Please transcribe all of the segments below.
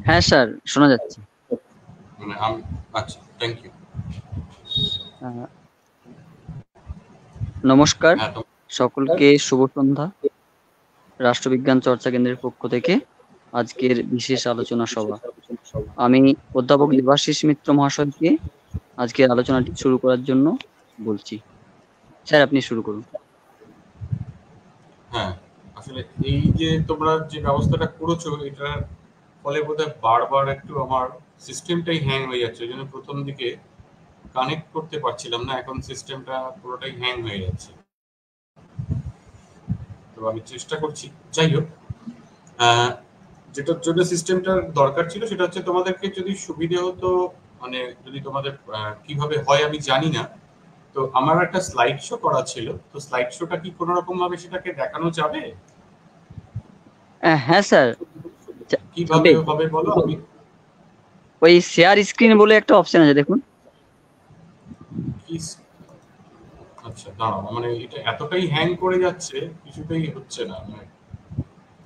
হ্যাঁ স্যার, শোনা যাচ্ছে। মানে আমি আচ্ছা, থ্যাংক ইউ। আহ, নমস্কার হ্যাঁ, তো সকলকে, শুভ সন্ধ্যা। রাষ্ট্রবিজ্ঞান চর্চা কেন্দ্রের পক্ষ থেকে আজকের বিশেষ আলোচনা সভা। আমি অধ্যাপক দেবাশিস মিত্র মহাশয়কে আজকের আলোচনাটি শুরু করার জন্য বলছি। স্যার, আপনি শুরু করুন। হ্যাঁ, আসলে এই যে তোমরা যে ব্যবস্থাটা করেছো এটার ফলে বোধহয় বারবার একটু আমার সিস্টেমটাই হ্যাং হয়ে যাচ্ছে। ওই জন্য প্রথম দিকে কানেক্ট করতে পারছিলাম না, এখন সিস্টেমটা পুরোটাই হ্যাং হয়ে যাচ্ছে। তো আমি চেষ্টা করছি। যাই হোক, আহ, যেটার জন্য সিস্টেমটার দরকার ছিল সেটা হচ্ছে তোমাদেরকে যদি সুবিধে হতো, মানে যদি তোমাদের কিভাবে হয় আমি জানি না। তো আমার একটা স্লাইড শো করা ছিল, তো স্লাইড শোটা কি কোনো রকম ভাবে সেটাকে দেখানো যাবে? হ্যাঁ স্যার, কিভাবে যাবে। হবে বলো। আমি ওই শেয়ার স্ক্রিন বলে একটা অপশন আছে, দেখুন। কি আচ্ছা, দাঁড়াও, মানে এটা এতটাই হ্যাং করে যাচ্ছে, কিছুতেই হচ্ছে না। মানে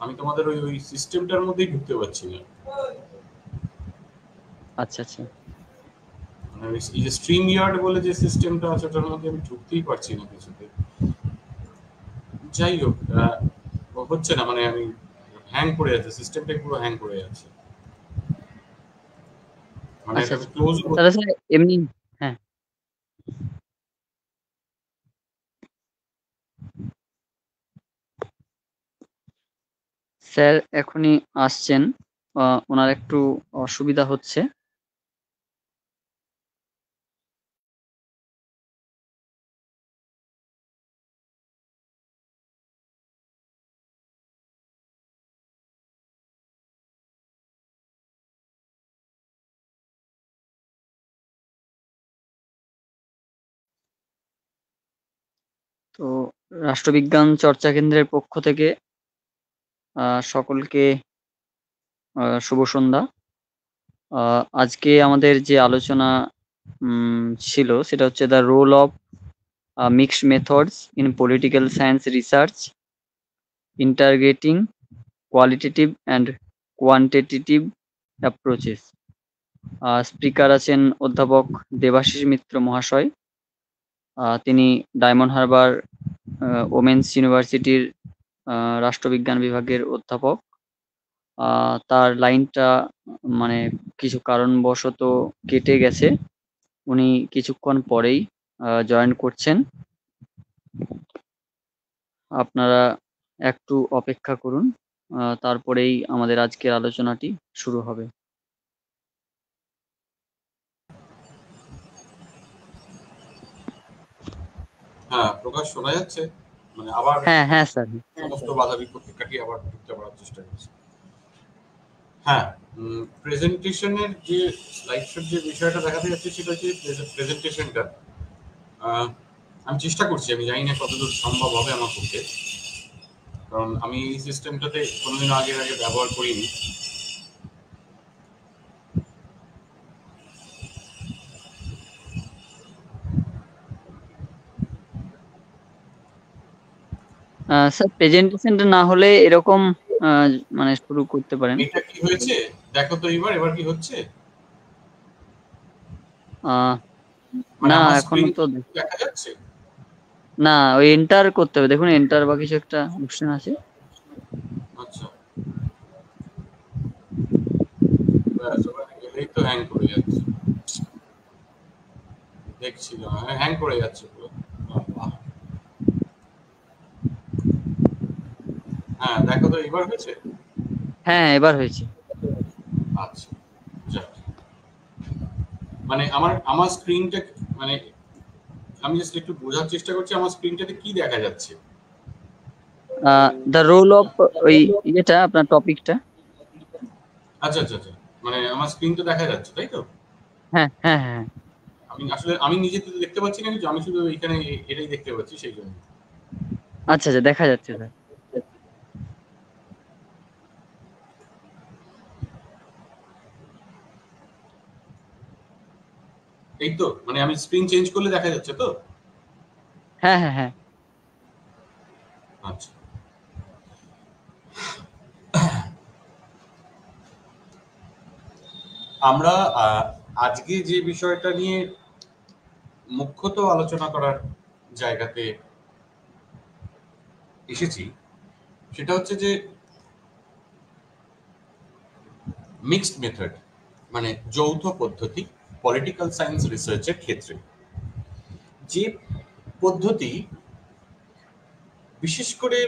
আমি তোমাদের ওই ওই সিস্টেমটার মধ্যেই ঢুকতে পারছি না। আচ্ছা আচ্ছা। মানে এই যে স্ট্রিম ইয়ার্ড বলে যে সিস্টেমটা আছে ওটার মধ্যে আমি ঢুকতেই পারছি না কিছুতে। যাই হোক, হচ্ছে না, মানে আমি হ্যাং করে যাচ্ছে, সিস্টেমটাই পুরো হ্যাং করে যাচ্ছে। মানে আচ্ছা এটা আমি আচ্ছা, ক্লোজ। তাহলে স্যার এমনি। হ্যাঁ স্যার, এখনই আসছেন। ওনার একটু অসুবিধা হচ্ছে। তো রাষ্ট্রবিজ্ঞান চর্চা কেন্দ্রের পক্ষ থেকে সকলকে শুভ সন্ধ্যা। আজকে আমাদের যে আলোচনা ছিল সেটা হচ্ছে the role of mixed methods in political science research, integrating qualitative and quantitative approaches. Speaker আছেন অধ্যাপক দেবাশিস মিত্র মহাশয়। তিনি ডায়মন্ড হারবার ওমেন্স ইউনিভার্সিটির রাষ্ট্রবিজ্ঞান বিভাগের অধ্যাপক। তার লাইনটা মানে কিছু কারণবশত কেটে গেছে। উনি কিছুক্ষণ পরেই জয়েন করছেন। আপনারা একটু অপেক্ষা করুন, তারপরেই আমাদের আজকের আলোচনাটি শুরু হবে। হ্যাঁ, প্রকাশ শোনা যাচ্ছে? মানে আবার হ্যাঁ হ্যাঁ স্যার। সমস্ত বাধা বিপত্তি কাটিয়ে আবার ঢুকতে পারার চেষ্টা করছি। হ্যাঁ, প্রেজেন্টেশনের যে স্লাইড শোর যে বিষয়টা দেখাতে যাচ্ছে সেটা হচ্ছে প্রেজেন্টেশনটা। আমি চেষ্টা করছি, আমি জানি না কতদূর সম্ভব হবে আমার পক্ষে, কারণ আমি এই সিস্টেমটাতে কোনোদিন আগে আগে ব্যবহার করিনি। স্যার, প্রেজেন্টেশনটা না হলে এরকম আহ, মানে শুরু করতে পারেন। এটা কি হয়েছে দেখো তো, এবার এবার কি হচ্ছে? আহ, মানে না আমার এখনো স্ক্রিন তো দেখা যাচ্ছে? না, ওই এন্টার করতে হবে, দেখুন এন্টার বা কিছু একটা অপশন আছে। আচ্ছা, ব্যাস, ওখানে গেলেই তো হ্যাং করে যাচ্ছে। দেখছিলাম হ্যাং করে যাচ্ছে পুরো। বাহ! হ্যাঁ, দেখো তো এবার হয়েছে? হ্যাঁ, এবার হয়েছে। আচ্ছা, যাক। মানে আমার আমার স্ক্রিনটা, মানে আমি জাস্ট একটু বোঝার চেষ্টা করছি আমার স্ক্রিনটাতে কি দেখা যাচ্ছে। দ্য রোল অফ, ওই ইয়েটা আপনার টপিকটা। আচ্ছা আচ্ছা আচ্ছা, মানে আমার স্ক্রিনটা দেখা যাচ্ছে তাই তো? হ্যাঁ হ্যাঁ হ্যাঁ। আমি আসলে আমি নিজে তো দেখতে পাচ্ছি না কিছু, আমি শুধু এখানে এটাই দেখতে পাচ্ছি সেই জন্য। আচ্ছা আচ্ছা, দেখা যাচ্ছে স্যার। এই তো, মানে আমি স্ক্রিন চেঞ্জ করলে দেখা যাচ্ছে তো? হ্যাঁ হ্যাঁ হ্যাঁ। আচ্ছা, আমরা আজকে যে বিষয়টা নিয়ে মুখ্যত আলোচনা করার জায়গাতে এসেছি সেটা হচ্ছে যে মিক্সড মেথড, মানে যৌথ পদ্ধতি পলিটিক্যাল সায়েন্স রিসার্চের ক্ষেত্রে। যে পদ্ধতি বিশেষ করে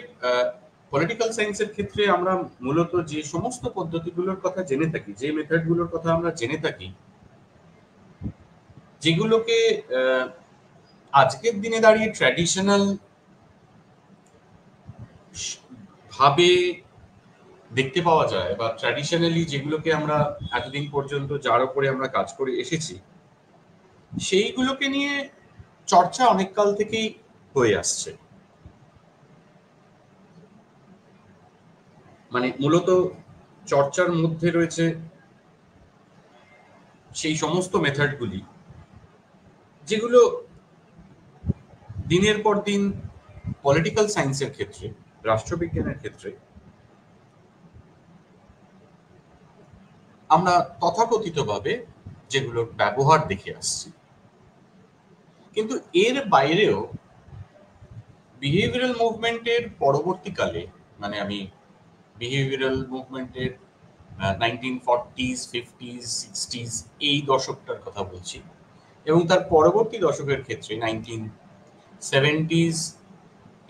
পলিটিক্যাল সায়েন্সের ক্ষেত্রে আমরা মূলত যে সমস্ত পদ্ধতিগুলোর কথা জেনে থাকি, যে মেথডগুলোর কথা আমরা জেনে থাকি, যেগুলোকে আজকের দিনে দাঁড়িয়ে ট্র্যাডিশনাল ভাবে দেখতে পাওয়া যায়, বা ট্র্যাডিশনালি যেগুলোকে আমরা এতদিন পর্যন্ত যার উপরে আমরা কাজ করে এসেছি, সেইগুলোকে নিয়ে চর্চা অনেক কাল থেকেই হয়ে আসছে। মানে মূলত চর্চার মধ্যে রয়েছে সেই সমস্ত মেথডগুলি যেগুলো দিনের পর দিন পলিটিক্যাল সায়েন্সের ক্ষেত্রে, রাষ্ট্রবিজ্ঞানের ক্ষেত্রে আমরা তথাকথিতভাবে যেগুলোর ব্যবহার দেখে আসছি। কিন্তু এর বাইরেও বিহেভিয়ারাল মুভমেন্টের পরবর্তীকালে, মানে আমি বিহেভিয়ারাল মুভমেন্টের 1940s, 50s, 60s এই দশকটার কথা বলছি, এবং তার পরবর্তী দশকের ক্ষেত্রে 1970s,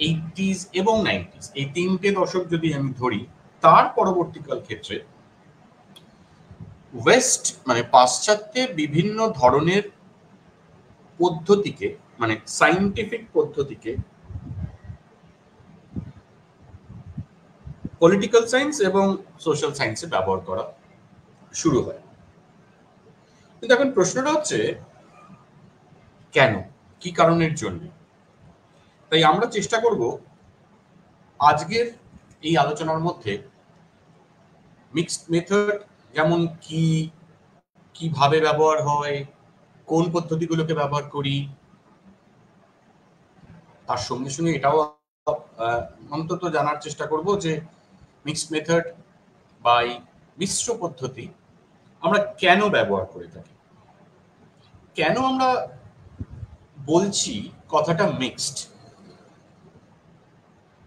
80s এবং 90s এই তিনটে দশক যদি আমি ধরি, তার পরবর্তীকাল ক্ষেত্রে ওয়েস্ট মানে পাশ্চাত্যে বিভিন্ন ধরনের পদ্ধতিকে, মানে সায়েন্টিফিক পদ্ধতিকে পলিটিক্যাল সায়েন্স এবং সোশ্যাল সায়েন্সে ব্যবহার করা শুরু হয়। কিন্তু এখন প্রশ্নটা হচ্ছে কেন, কি কারণের জন্য? তাই আমরা চেষ্টা করব আজকের এই আলোচনার মধ্যে মিক্সড মেথড যেমন কি, কিভাবে ব্যবহার হয়, কোন পদ্ধতিগুলোকে ব্যবহার করি, তার সঙ্গে সঙ্গে এটাও অন্তত জানার চেষ্টা করব যে মিক্সড মেথড বা মিশ্র পদ্ধতি আমরা কেন ব্যবহার করে থাকি, কেন আমরা বলছি কথাটা মিক্সড।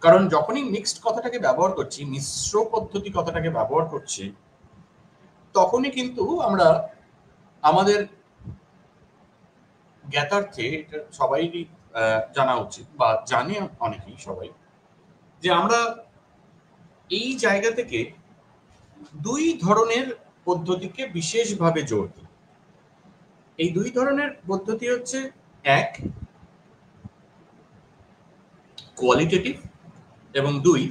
কারণ যখনই মিক্সড কথাটাকে ব্যবহার করছি, মিশ্র পদ্ধতি কথাটাকে ব্যবহার করছি, তখনই কিন্তু আমরা আমাদের জ্ঞাতার্থে, এটা সবাইরই জানা উচিত বা জানে অনেকেই সবাই, যে আমরা এই জায়গা থেকে দুই ধরনের পদ্ধতিকে বিশেষভাবে জোর দিই। এই দুই ধরনের পদ্ধতি হচ্ছে, এক কোয়ালিটেটিভ এবং দুই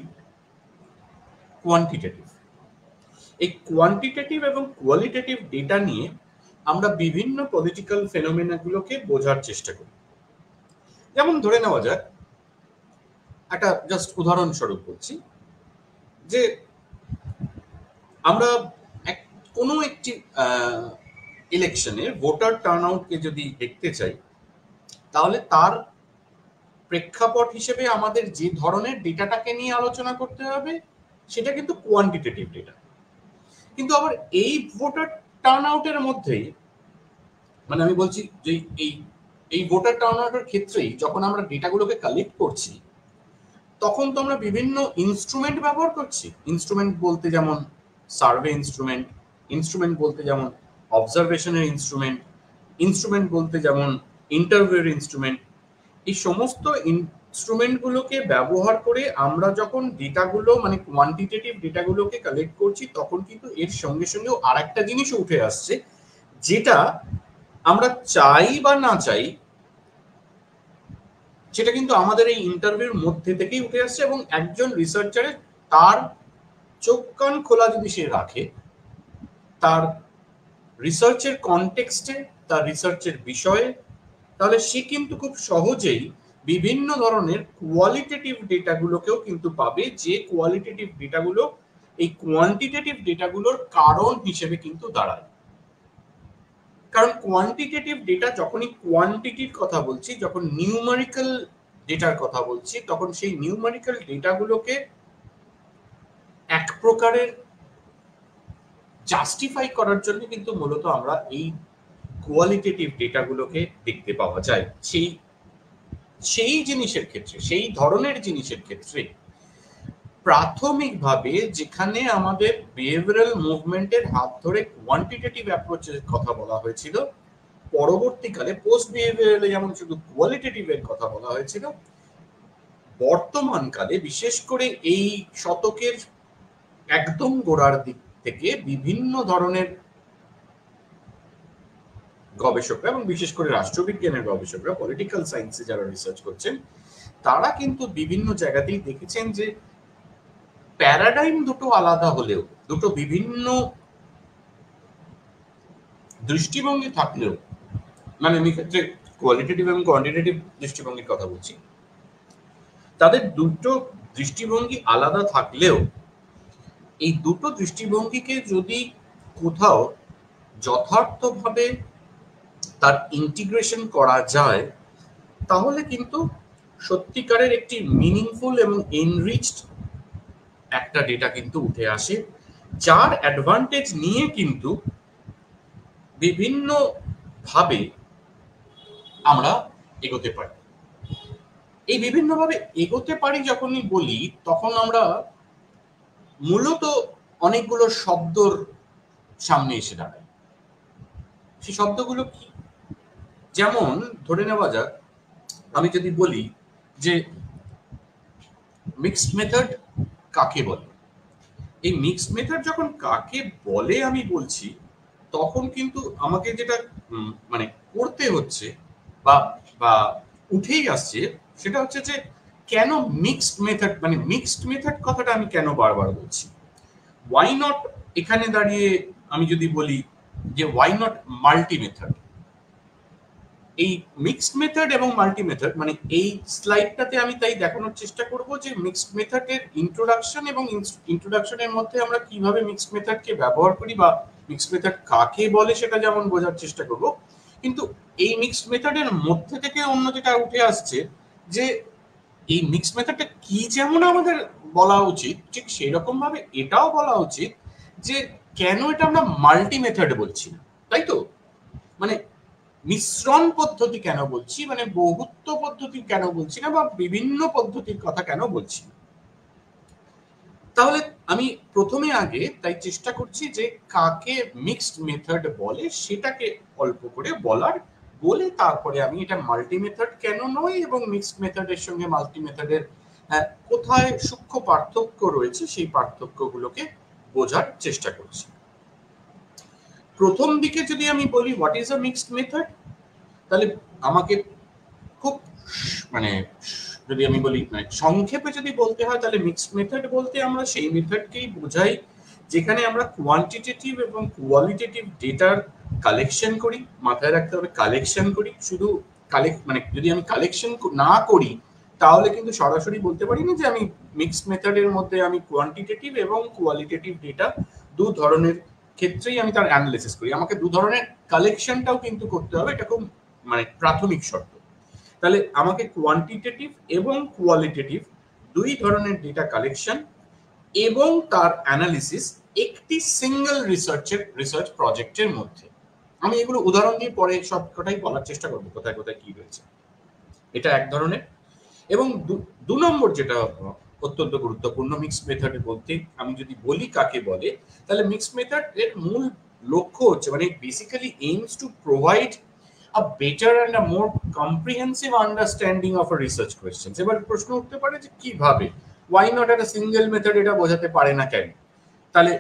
কোয়ান্টিটেটিভ। এই কোয়ান্টিটেটিভ এবং কোয়ালিটেটিভ ডেটা নিয়ে আমরা বিভিন্ন পলিটিক্যাল ফেনোমেনাগুলোকে বোঝার চেষ্টা করি। যেমন ধরে নেওয়া যাক, একটা জাস্ট উদাহরণস্বরূপ বলছি, যে আমরা কোনো একটি ইলেকশনে ভোটার টার্ন আউটকে যদি দেখতে চাই, তাহলে তার প্রেক্ষাপট হিসেবে আমাদের যে ধরনের ডেটাটাকে নিয়ে আলোচনা করতে হবে সেটা কিন্তু কোয়ান্টিটেটিভ ডেটা। কিন্তু আবার এই ভোটার টার্ন আউটের মধ্যেই, মানে আমি বলছি যে এই ভোটার টার্ন আউটের ক্ষেত্রেই যখন আমরা ডেটাগুলোকে কালেক্ট করছি, তখন তো আমরা বিভিন্ন ইনস্ট্রুমেন্ট ব্যবহার করছি। ইনস্ট্রুমেন্ট বলতে যেমন সার্ভে ইনস্ট্রুমেন্ট, ইনস্ট্রুমেন্ট বলতে যেমন অবজারভেশনের ইনস্ট্রুমেন্ট, ইনস্ট্রুমেন্ট বলতে যেমন ইন্টারভিউর ইনস্ট্রুমেন্ট। এই সমস্ত ইনস্ট্রুমেন্টগুলোকে ব্যবহার করে আমরা যখন ডেটাগুলো, মানে কোয়ান্টিটেটিভ ডেটাগুলোকে কালেক্ট করছি, তখন কিন্তু এর সঙ্গে সঙ্গেও আর একটা জিনিসও উঠে আসছে, যেটা আমরা চাই বা না চাই, সেটা কিন্তু আমাদের এই ইন্টারভিউর মধ্যে থেকেই উঠে আসছে। এবং একজন রিসার্চারের তার চোখ কান খোলা যদি সে রাখে, তার রিসার্চের কনটেক্সটে, তার রিসার্চের বিষয়ে, তাহলে সে কিন্তু খুব সহজেই বিভিন্ন ধরনের কোয়ালিটেটিভ ডেটাগুলোকেও কিন্তু পাবে, যে কোয়ালিটেটিভ ডেটাগুলো এই কোয়ান্টিটেটিভ ডেটাগুলোর কারণ হিসেবে কিন্তু দাঁড়ায়। কারণ কোয়ান্টিটেটিভ ডেটা, যখনই কোয়ান্টিটির কথা বলছি, যখন নিউমারিক্যাল ডেটার কথা বলছি, তখন সেই নিউমারিক্যাল ডেটাগুলোকে এক প্রকারের জাস্টিফাই করার জন্য কিন্তু মূলত আমরা এই কোয়ালিটেটিভ ডেটাগুলোকে দেখতে পাওয়া যায়। সেই সেই জিনিসের ক্ষেত্রে, সেই ধরনের জিনিসের ক্ষেত্রে প্রাথমিকভাবে যেখানে আমাদের বিহেভিয়ারাল মুভমেন্টের হাত ধরে কোয়ান্টিটেটিভ অ্যাপ্রোচের কথা বলা হয়েছিল, পরবর্তীকালে পোস্ট বিহেভিয়ারালে যেমন শুধু কোয়ালিটেটিভের কথা বলা হয়েছিল, বর্তমানকালে বিশেষ করে এই শতকের একদম গোড়ার দিক থেকে বিভিন্ন ধরনের গবেষকরা এবং বিশেষ করে রাষ্ট্রবিজ্ঞানের গবেষকরা, পলিটিক্যাল সায়েন্সে যারা রিসার্চ করছেন, তারা কিন্তু বিভিন্ন জায়গাতেই দেখেছেন যে প্যারাডাইম দুটো আলাদা হলেও, দুটো বিভিন্ন দৃষ্টিভঙ্গি থাকলেও, মানে আমি ক্ষেত্রে কোয়ালিটেটিভ এবং কোয়ান্টিটেটিভ দৃষ্টিভঙ্গির কথা বলছি, তাদের দুটো দৃষ্টিভঙ্গি আলাদা থাকলেও এই দুটো দৃষ্টিভঙ্গিকে যদি কোথাও যথার্থভাবে তার ইন্টিগ্রেশন করা যায়, তাহলে কিন্তু সত্যিকারের একটি মিনিংফুল এবং এনরিচড একটা ডেটা কিন্তু উঠে আসে, যার অ্যাডভান্টেজ নিয়ে কিন্তু বিভিন্ন ভাবে আমরা এগোতে পারি। এই বিভিন্নভাবে এগোতে পারি যখনই বলি, তখন আমরা মূলত অনেকগুলো শব্দর সামনে এসে দাঁড়াই। সেই শব্দগুলো কি? যেমন ধরে নেওয়া যাক, আমি যদি বলি যে মিক্সড মেথড কাকে বলে। এই মিক্সড মেথড যখন কাকে বলে আমি বলছি, তখন কিন্তু আমাকে যেটা মানে করতে হচ্ছে বা বা উঠেই আসছে, সেটা হচ্ছে যে কেন মিক্সড মেথড, মানে মিক্সড মেথড কথাটা আমি কেন বারবার বলছি। ওয়াই নট এখানে দাঁড়িয়ে আমি যদি বলি যে ওয়াই নট মাল্টি মেথড। এই মিক্সড মেথড এবং মাল্টি মেথড, মানে এই স্লাইডটাতে আমি তাই দেখানোর চেষ্টা করব যে মিক্সড মেথডের ইন্ট্রোডাকশন এবং ইন্ট্রোডাকশনের মধ্যে আমরা কিভাবে মিক্সড মেথডকে ব্যবহার করি বা মিক্সড মেথড কাকে বলে সেটা যেমন বোঝার চেষ্টা করব, কিন্তু এই মিক্সড মেথডের মধ্যে থেকে অন্য যেটা উঠে আসছে যে এই মিক্সড মেথডটা কি যেমন আমাদের বলা উচিত, ঠিক সেই রকম ভাবে এটাও বলা উচিত যে কেন এটা আমরা মাল্টি মেথড বলছি না, তাই তো? মানে মিশ্রণ পদ্ধতি কেন বলছি, মানে বহুত্ব পদ্ধতি কেন বলছি না, বা বিভিন্ন পদ্ধতির কথা কেন বলছি না। তাহলে আমি প্রথমে আগে তাই চেষ্টা করছি যে কাকে মিক্সড মেথড বলে সেটাকে অল্প করে বলার, বলে তারপরে আমি এটা মাল্টি মেথড কেন নয় এবং মিক্সড মেথডের সঙ্গে মাল্টি মেথডের কোথায় সূক্ষ্ম পার্থক্য রয়েছে সেই পার্থক্যগুলোকে বোঝার চেষ্টা করছি। প্রথম দিকে যদি আমি বলি what is a mixed method, তাহলে আমাকে খুব মানে যদি আমি বলি মানে সংক্ষেপে যদি বলতে হয়, তাহলে মিক্সড মেথড বলতে আমরা সেই মেথডকেই বোঝাই যেখানে আমরা কোয়ান্টিটেটিভ এবং কোয়ালিটেটিভ ডেটার কালেকশন করি। মাথায় রাখতে হবে কালেকশন করি, শুধু মানে যদি আমি কালেকশন না করি তাহলে কিন্তু সরাসরি বলতে পারি না যে আমি মিক্সড মেথডের মধ্যে আমি কোয়ান্টিটেটিভ এবং কোয়ালিটেটিভ ডেটা দু ধরনের ক্ষেত্রেই আমি তার অ্যানালিসিস করি। আমাকে দু ধরনের কালেকশনটাও কিন্তু করতে হবে, এটা খুব মানে প্রাথমিক শর্ত। তাহলে আমাকে কোয়ান্টিটেটিভ এবং কোয়ালিটেটিভ দুই ধরনের ডেটা কালেকশন এবং তার অ্যানালিসিস একটি সিঙ্গেল রিসার্চ প্রজেক্টের মধ্যে। আমি এগুলো উদাহরণ দিয়ে পরে সবকটাই বলার চেষ্টা করবো কোথায় কোথায় কি রয়েছে। এটা এক ধরনের। এবং দু নম্বর যেটা অত্যন্ত গুরুত্বপূর্ণ মিক্সড মেথড বলতে আমি যদি বলি কাকে বলে, তাহলে মিক্সড মেথড এর মূল লক্ষ্য হচ্ছে মানে basically aims to provide a better and a more comprehensive understanding of a research questions। এবার প্রশ্ন উঠতে পারে যে কিভাবে, why not at a single method এটা বোঝাতে পারে না কেন? তাহলে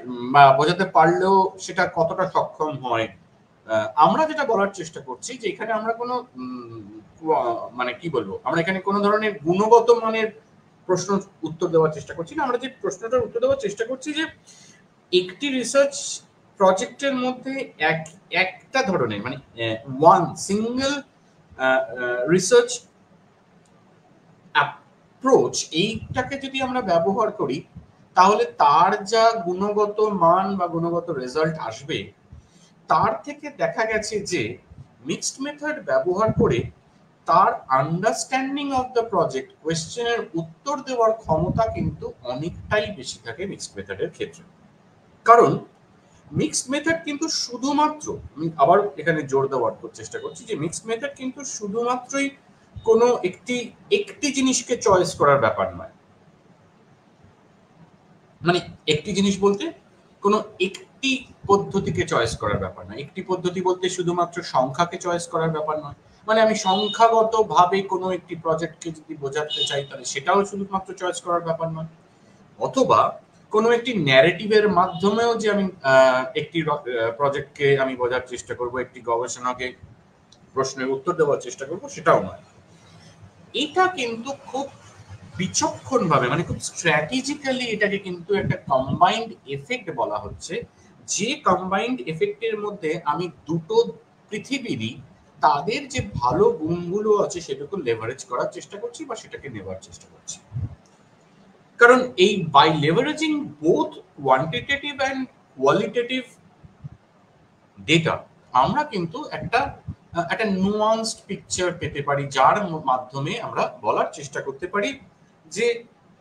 বোঝাতে পারলেও সেটা কতটা সক্ষম হয়? আমরা যেটা বলার চেষ্টা করছি যে এখানে আমরা কোনো মানে কি বলবো, আমরা এখানে কোনো ধরনের গুণগত মানের প্রশ্ন উত্তর দেওয়ার চেষ্টা করছি না। আমরা যে প্রশ্নটার উত্তর দেওয়ার চেষ্টা করছি যে একটি রিসার্চ প্রজেক্টের মধ্যে একটা ধরনের মানে ওয়ান সিঙ্গেল রিসার্চ অ্যাপ্রোচ, এইটাকে যদি আমরা ব্যবহার করি তাহলে তার যা গুণগত মান বা গুণগত রেজাল্ট আসবে, তার থেকে দেখা গেছে যে মিক্সড মেথড ব্যবহার করে তার আন্ডারস্ট্যান্ডিং অফ দ্য প্রজেক্ট কোয়েশ্চেনের উত্তর দেওয়ার ক্ষমতা কিন্তু অনেকটাই বেশি থাকে মিক্সড মেথডের ক্ষেত্রে। কারণ মিক্সড মেথড কিন্তু শুধুমাত্র, আমি আবার এখানে জোর দেওয়ার চেষ্টা করছি যে মিক্সড মেথড কিন্তু শুধুমাত্রই কোনো একটি জিনিসকে চয়েস করার ব্যাপার নয়। মানে একটি জিনিস বলতে কোনো একটি পদ্ধতিকে চয়েস করার ব্যাপার নয়। একটি পদ্ধতি বলতে শুধুমাত্র সংখ্যাকে চয়েস করার ব্যাপার নয়। মানে আমি সংখ্যাগত ভাবে কোনো একটি প্রজেক্টকে যদি বোঝাতে চাই তাহলে সেটাও শুধুমাত্র চয়েস করার ব্যাপার নয়। অথবা কোনো একটি ন্যারেটিভের মাধ্যমেও যে আমি একটি প্রজেক্টকে আমি বোঝার চেষ্টা করব, একটি গবেষণাকে প্রশ্নের উত্তর দেওয়ার চেষ্টা করব, সেটাও নয়। এটা কিন্তু খুব বিচক্ষণ ভাবে, মানে খুব স্ট্র্যাটেজিক্যালি এটাকে কিন্তু একটা কম্বাইন্ড এফেক্ট বলা হচ্ছে, যে কম্বাইন্ড এফেক্টের মধ্যে আমি দুটো পৃথিবীরই তাদের যে ভালো গুণগুলো আছে সেটাকে লেভারেজ করার চেষ্টা করছি বা সেটাকে নেওয়ার চেষ্টা করছি। কারণ এই by leveraging both quantitative and qualitative data আমরা কিন্তু একটা নুয়ান্সড পিকচার পেতে পারি, যার মাধ্যমে আমরা বলার চেষ্টা করতে পারি যে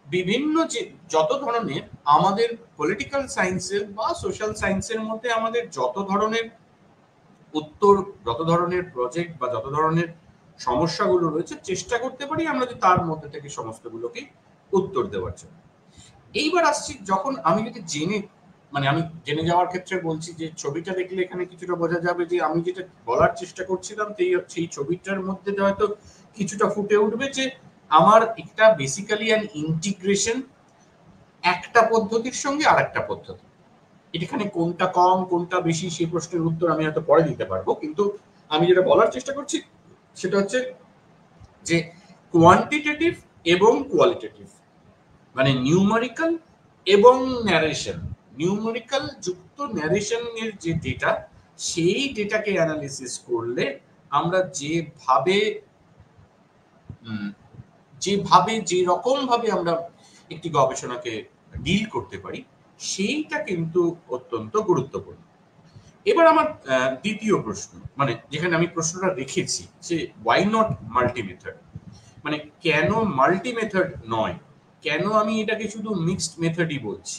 বিভিন্ন যে যত ধরনের আমাদের পলিটিক্যাল সায়েন্সের বা সোশ্যাল সায়েন্সের মধ্যে আমাদের যত ধরনের উত্তর, যত ধরনের প্রজেক্ট বা যত ধরনের সমস্যাগুলো রয়েছে, চেষ্টা করতে পারি আমরা যে তার মধ্যে থেকে সমস্তগুলোকে উত্তর দেওয়ার জন্য। এইবার আসছি, যখন আমি যদি আমি জেনে যাওয়ার ক্ষেত্রে বলছি যে ছবিটা দেখলে এখানে কিছুটা বোঝা যাবে যে আমি যেটা বলার চেষ্টা করছিলাম সেই ছবিটার মধ্যে হয়তো কিছুটা ফুটে উঠবে যে আমার একটা বেসিক্যালি অ্যান ইন্টিগ্রেশন একটা পদ্ধতির সঙ্গে আরেকটা পদ্ধতি। এখানে কোনটা কম কোনটা বেশি সেই প্রশ্নের উত্তর আমি হয়তো পরে দিতে পারবো, কিন্তু আমি যেটা বলার চেষ্টা করছি সেটা হচ্ছে যে কোয়ান্টিটেটিভ এবং কোয়ালিটেটিভ, মানে নিউমেরিক্যাল এবং ন্যারেশন, নিউমেরিক্যাল যুক্ত ন্যারেশন এর যে ডেটা, সেই ডেটাকে অ্যানালিসিস করলে আমরা যে রকম ভাবে আমরা একটি গবেষণাকে ডিল করতে পারি সেইটা কিন্তু অত্যন্ত গুরুত্বপূর্ণ। এবার আমার দ্বিতীয় প্রশ্ন, মানে যেখানে আমি প্রশ্নটা রেখেছি যে ওয়াই নট মাল্টি মেথড, মানে কেন মাল্টি মেথড নয়, কেন আমি এটাকে শুধু মিক্সড মেথডই বলছি।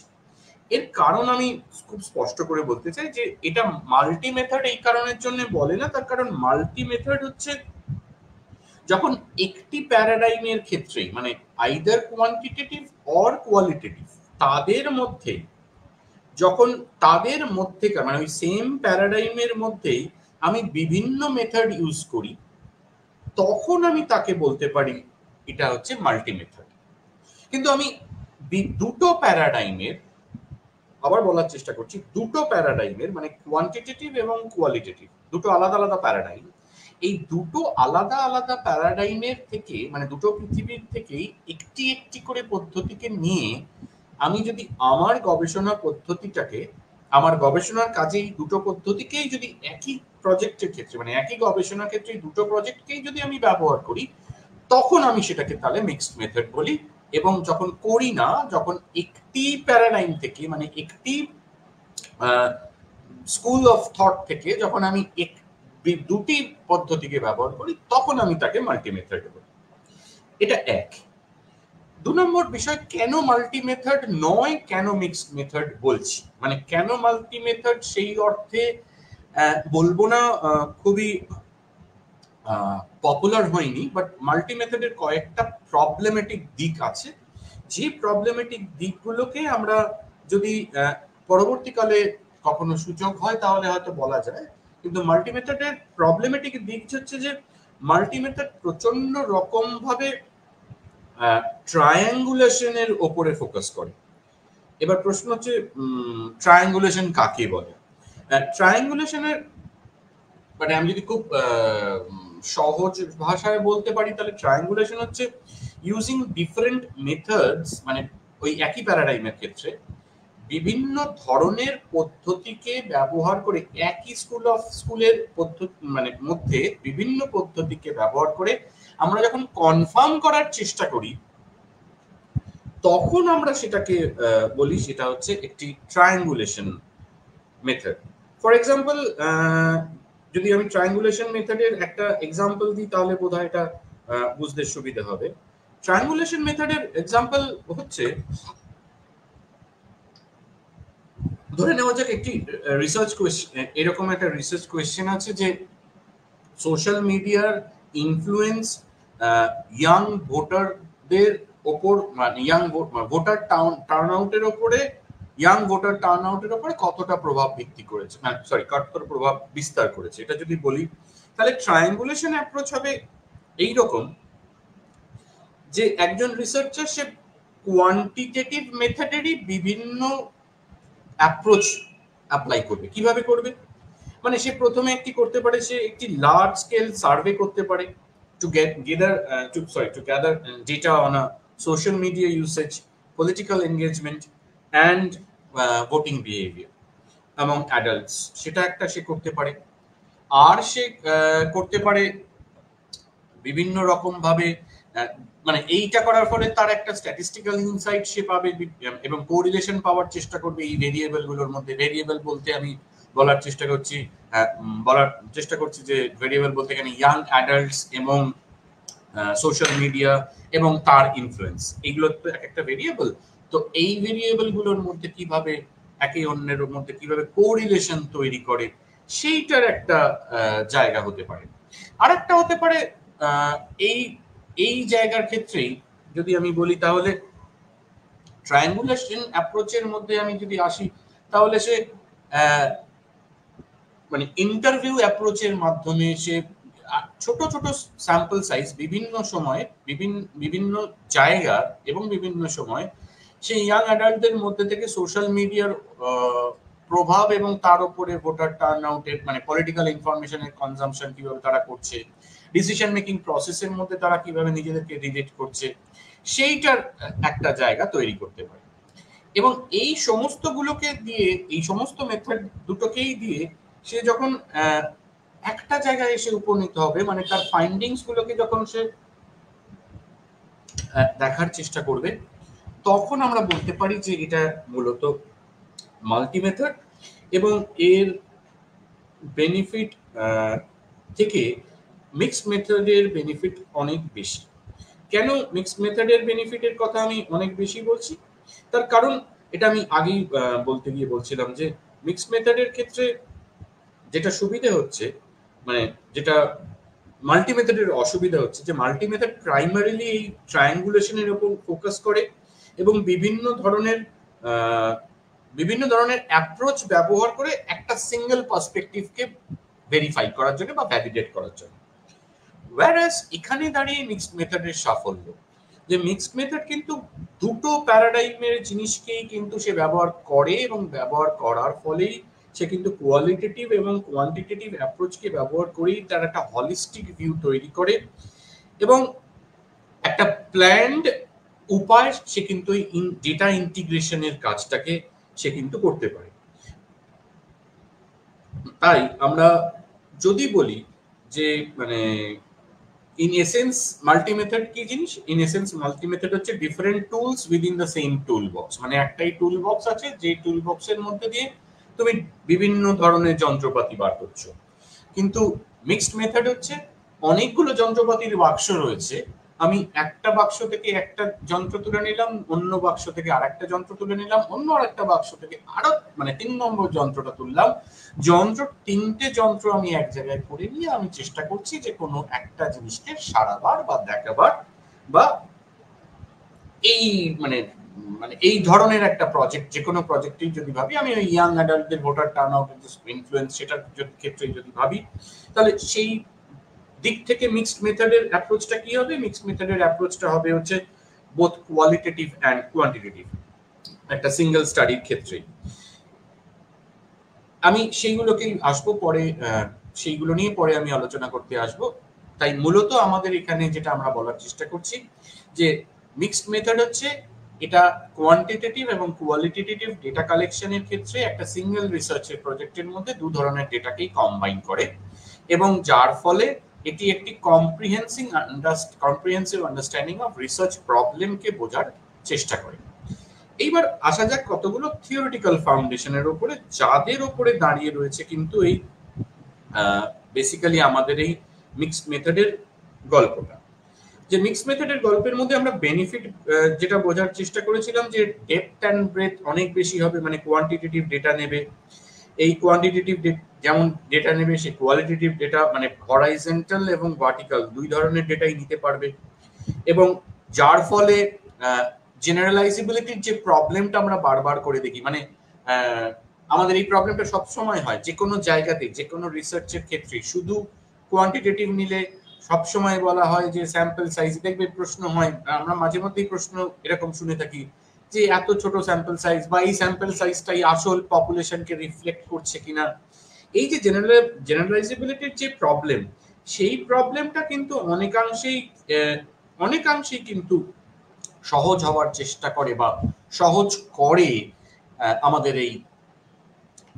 এর কারণ আমি খুব স্পষ্ট করে বলতে চাই যে এটা মাল্টি মেথড এই কারণের জন্য বলে না, তার কারণ মাল্টি মেথড হচ্ছে যখন একটি প্যারাডাইমের ক্ষেত্রে, মানে আইদার কোয়ান্টিটেটিভ অর কোয়ালিটেটিভ, তাদের মধ্যে যখন তাদের মধ্যেকার মানে ওই সেম প্যারাডাইমের মধ্যেই আমি বিভিন্ন মেথড ইউজ করি, তখন আমি তাকে বলতে পারি এটা হচ্ছে মাল্টি মেথড। কিন্তু আমি দুটো প্যারাডাইমের, আবার বলার চেষ্টা করছি, দুটো প্যারাডাইমের মানে কোয়ান্টিটেটিভ এবং কোয়ালিটেটিভ দুটো আলাদা আলাদা প্যারাডাইম, এই দুটো আলাদা আলাদা প্যারাডাইমের থেকে, মানে দুটো পৃথিবীর থেকেই একটি একটি করে পদ্ধতিকে নিয়ে আমি যদি আমার গবেষণা পদ্ধতিটাকে, আমার গবেষণার কাজেই দুটো পদ্ধতিকেই যদি একই প্রজেক্টের ক্ষেত্রে, মানে একই গবেষণা ক্ষেত্রে দুটো প্রজেক্টকেই যদি আমি ব্যবহার করি, তখন আমি সেটাকে তাহলে মিক্সড মেথড বলি। এবং যখন করি না, যখন একটি প্যারাডাইম থেকে, মানে একটি স্কুল অফ থট থেকে যখন আমি দুটি পদ্ধতিকে ব্যবহার করি, তখন আমি তাকে মাল্টি মেথড বলি। এটা এক। দু নম্বর বিষয়, কেন মাল্টি মেথড নয়, কেন মিক্সড মেথড বলছি, মানে কেন মাল্টি মেথড সেই অর্থে বলবো না, খুবই পপুলার হয়নি, বাট মাল্টি মেথডের কয়েকটা প্রবলেমেটিক দিক আছে, যে প্রবলেমেটিক দিকগুলোকে আমরা যদি পরবর্তীকালে কখনো সুযোগ হয় তাহলে হয়তো বলা যায়। কিন্তু মাল্টি মেথডের প্রবলেমেটিক দিক হচ্ছে যে মাল্টি মেথড প্রচন্ড রকম ভাবে ট্রায়াঙ্গুলেশনের ওপরে ফোকাস করে। এবার প্রশ্ন হচ্ছে ট্রায়াঙ্গুলেশন কাকে বলে। ট্রায়াঙ্গুলেশনের মানে আমি যদি খুব সহজ ভাষায় বলতে পারি তাহলে ট্রায়াঙ্গুলেশন হচ্ছে ইউজিং ডিফারেন্ট মেথডস, মানে ওই একই প্যারাডাইমের ক্ষেত্রে বিভিন্ন ধরনের পদ্ধতিকে ব্যবহার করে, একই স্কুলের পদ্ধতি মানে মধ্যে বিভিন্ন পদ্ধতিকে ব্যবহার করে আমরা যখন কনফার্ম করার চেষ্টা করি, তখন আমরা সেটাকে বলি সেটা হচ্ছে একটি ট্রায়াঙ্গুলেশন মেথড। ফর এক্সাম্পল, যদি আমি ট্রায়াঙ্গুলেশন মেথডের একটা এক্সাম্পল দিই তাহলে বোধহয় এটা বুঝতে সুবিধা হবে। ট্রায়াঙ্গুলেশন মেথডের এক্সাম্পল হচ্ছে ধরে নেওয়া যাক একটি রিসার্চ কোয়েশ্চেন, এরকম একটা রিসার্চ কোয়েশ্চেন আছে যে সোশ্যাল মিডিয়ার ইনফ্লুয়েন্স ইয়াং ভোটারদের ওপর, মানে ইয়াং ভোটার টার্ন আউটের ওপরে, ইয়াং ভোটার টার্ন আউটের ওপরে কতটা প্রভাব ভিত্তি করেছে, সরি কতটা প্রভাব বিস্তার করেছে। এটা যদি বলি তাহলে ট্রায়াঙ্গুলেশন অ্যাপ্রোচ হবে এইরকম যে একজন রিসার্চার সে কোয়ান্টিটেটিভ মেথডেরই বিভিন্ন অ্যাপ্রোচ অ্যাপ্লাই করবে। কিভাবে করবে? মানে সে প্রথমে একটি করতে পারে, সে একটি লার্জ স্কেল সার্ভে করতে পারে two gather data on a social media usage, political engagement and voting behaviour among adults, সেটা একটা সে করতে পারে। আর সে করতে পারে বিভিন্ন রকম ভাবে, মানে এইটা করার ফলে তার একটা স্ট্যাটিস্টিক্যাল ইনসাইট সে পাবে এবং কোরিলেশন পাওয়ার চেষ্টা করবে এই ভেরিয়েবল গুলোর মধ্যে। ভেরিয়েবল বলতে আমি বলার চেষ্টা করছি যে ভেরিয়েবল বলতে এখানে ইয়াং অ্যাডাল্টস এবং সোশ্যাল মিডিয়া এবং তার ইনফ্লুয়েন্স, এইগুলো তো এক একটা ভেরিয়েবল। তো এই ভেরিয়েবল গুলোর মধ্যে কিভাবে একে অন্যের মধ্যে কিভাবে কোরিলেশন তৈরি করে সেইটার একটা জায়গা হতে পারে। আর একটা হতে পারে এই এই জায়গার ক্ষেত্রেই যদি আমি বলি তাহলে ট্রায়াঙ্গুলেশন অ্যাপ্রোচের মধ্যে আমি যদি আসি তাহলে সে মানে ইন্টারভিউ অ্যাপ্রোচের মাধ্যমে সে ছোট ছোট স্যাম্পল সাইজ বিভিন্ন সময়ে বিভিন্ন জায়গা এবং বিভিন্ন সময় সেই ইয়াং অ্যাডাল্টদের মধ্যে থেকে সোশ্যাল মিডিয়ার প্রভাব এবং তার উপরে ভোটার টার্ন আউটের, মানে পলিটিক্যাল ইনফরমেশনের কনজাম্পশন কিভাবে তারা করছে, ডিসিশন মেকিং প্রসেসের মধ্যে তারা কিভাবে নিজেদেরকে রিলেট করছে, সেইটার একটা জায়গা তৈরি করতে পারে। এবং এই সমস্ত গুলোকে দিয়ে, এই সমস্ত মেথড দুটোকেই দিয়ে সে যখন একটা জায়গায় এসে উপনীত হবে, মানে তার ফাইন্ডিংস গুলোকে যখন সে দেখার চেষ্টা করবে, তখন আমরা বলতে পারি যে এটা মূলত মাল্টি মেথড এবং এর বেনিফিট থেকে মিক্সড মেথডের বেনিফিট অনেক বেশি। কেন মিক্সড মেথডের বেনিফিটের কথা আমি অনেক বেশি বলছি? তার কারণ এটা আমি আগেই বলতে গিয়ে বলছিলাম যে মিক্সড মেথডের ক্ষেত্রে যেটা সুবিধা হচ্ছে, মানে যেটা মাল্টি মেথডের অসুবিধা হচ্ছে, যে মাল্টি মেথড প্রাইমারিলি এই ট্রায়াঙ্গুলেশনের উপর ফোকাস করে এবং বিভিন্ন ধরনের অ্যাপ্রোচ ব্যবহার করে একটা সিঙ্গেল পার্সপেক্টিভকে ভেরিফাই করার জন্য বা ভ্যালিডেট করার জন্য। ওয়্যারএজ এখানে দাঁড়িয়ে মিক্সড মেথডের সাফল্য, যে মিক্সড মেথড কিন্তু দুটো প্যারাডাইমের জিনিসকেই কিন্তু সে ব্যবহার করে এবং ব্যবহার করার ফলেই সে কিন্তু কোয়ালিটেটিভ এবং কোয়ান্টিটেটিভ অ্যাপ্রোচকে ব্যবহার করেই তার একটা হলিস্টিক ভিউ তৈরি করে এবং একটা প্ল্যান্ড উপায় সে কিন্তু ডেটা ইন্টিগ্রেশনের কাজটাকে সে কিন্তু করতে পারে। তাই আমরা যদি বলি যে মানে ইন এসেন্স মাল্টি মেথড কি জিনিস, ইন এসেন্স মাল্টি মেথড হচ্ছে different tools within the same tool box. মানে একটাই টুল বক্স আছে, যে টুল বক্সের মধ্যে দিয়ে তুমি বিভিন্ন ধরনের যন্ত্রপাতি বার করছো। কিন্তু মিক্সড মেথড হচ্ছে অনেকগুলো যন্ত্রপাতির বাক্স রয়েছে, আমি একটা বাক্স থেকে একটা যন্ত্র তুলে নিলাম, অন্য বাক্স থেকে আরেকটা যন্ত্র তুলে নিলাম, অন্য আরেকটা বাক্স থেকে আরো মানে 3 নম্বর যন্ত্রটা তুললাম। তিনটে যন্ত্র আমি এক জায়গায় করে নিয়ে আমি চেষ্টা করছি যে কোনো একটা জিনিসকে সারাবার বা দেখাবার বা এই মানে মানে এই ধরনের একটা প্রজেক্ট, যে কোনো প্রজেক্টেই যদি ভাবি, আমি ওই ইয়াং অ্যাডাল্টদের ভোটার টার্ন আউট ইনফ্লুয়েন্স সেটার ক্ষেত্রে যদি ভাবি, তাহলে সেই দিক থেকে মিক্সড মেথডের অ্যাপ্রোচটা কি হবে? মিক্সড মেথডের অ্যাপ্রোচটা হবে হচ্ছে বোথ কোয়ালিটেটিভ অ্যান্ড কোয়ান্টিটেটিভ একটা সিঙ্গেল স্টাডির ক্ষেত্রে। আমি সেইগুলোকেই আসবো পরে, সেইগুলো নিয়ে পরে আমি আলোচনা করতে আসবো। তাই মূলত আমাদের এখানে যেটা আমরা বলার চেষ্টা করছি যে মিক্সড মেথড হচ্ছে এটা কোয়ান্টিটেটিভ এবং কোয়ালিটেটিভ ডেটা কালেকশনের ক্ষেত্রে একটা সিঙ্গেল রিসার্চের প্রজেক্টের মধ্যে দু ধরনের ডেটাকেই কম্বাইন করে এবং যার ফলে এটি একটি কম্প্রিহেন্সিভ আন্ডারস্ট্যান্ডিং অফ রিসার্চ প্রবলেমকে বোঝার চেষ্টা করে। এইবার আসা যাক কতগুলো থিওরিটিক্যাল ফাউন্ডেশনের উপরে, যাদের উপরে দাঁড়িয়ে রয়েছে কিন্তু এই বেসিক্যালি আমাদের এই মিক্সড মেথডের গল্পটা। যে মিক্সড মেথডের গল্পের মধ্যে আমরা বেনিফিট যেটা বোঝার চেষ্টা করেছিলাম যে ডেপথ অ্যান্ড ব্রেথ অনেক বেশি হবে, মানে কোয়ান্টিটেটিভ ডেটা নেবে। এই কোয়ান্টিটেটিভ যেমন ডেটা নেবে, সেই কোয়ালিটেটিভ ডেটা মানে হরাইজন্টাল এবং ভার্টিক্যাল দুই ধরনের ডেটাই নিতে পারবে, এবং যার ফলে জেনারেলাইজেবিলিটির যে প্রবলেমটা আমরা বারবার করে দেখি, মানে আমাদের এই প্রবলেমটা সবসময় হয় যে কোনো জায়গাতে, যে কোনো রিসার্চের ক্ষেত্রে শুধু কোয়ান্টিটেটিভ নিলে সবসময় বলা হয় যে স্যাম্পল সাইজ, দেখবে প্রশ্ন হয়, আমরা মাঝে মধ্যেই প্রশ্ন এরকম শুনে থাকি যে এত ছোট স্যাম্পল সাইজ বা এই স্যাম্পল সাইজটাই আসল পপুলেশনকে রিফ্লেক্ট করছে কিনা। এই যে জেনারেলাইজেবিলিটির যে প্রবলেম, সেই প্রবলেমটা কিন্তু অনেকাংশেই কিন্তু সহজ হওয়ার চেষ্টা করে বা সহজ করে আমাদের এই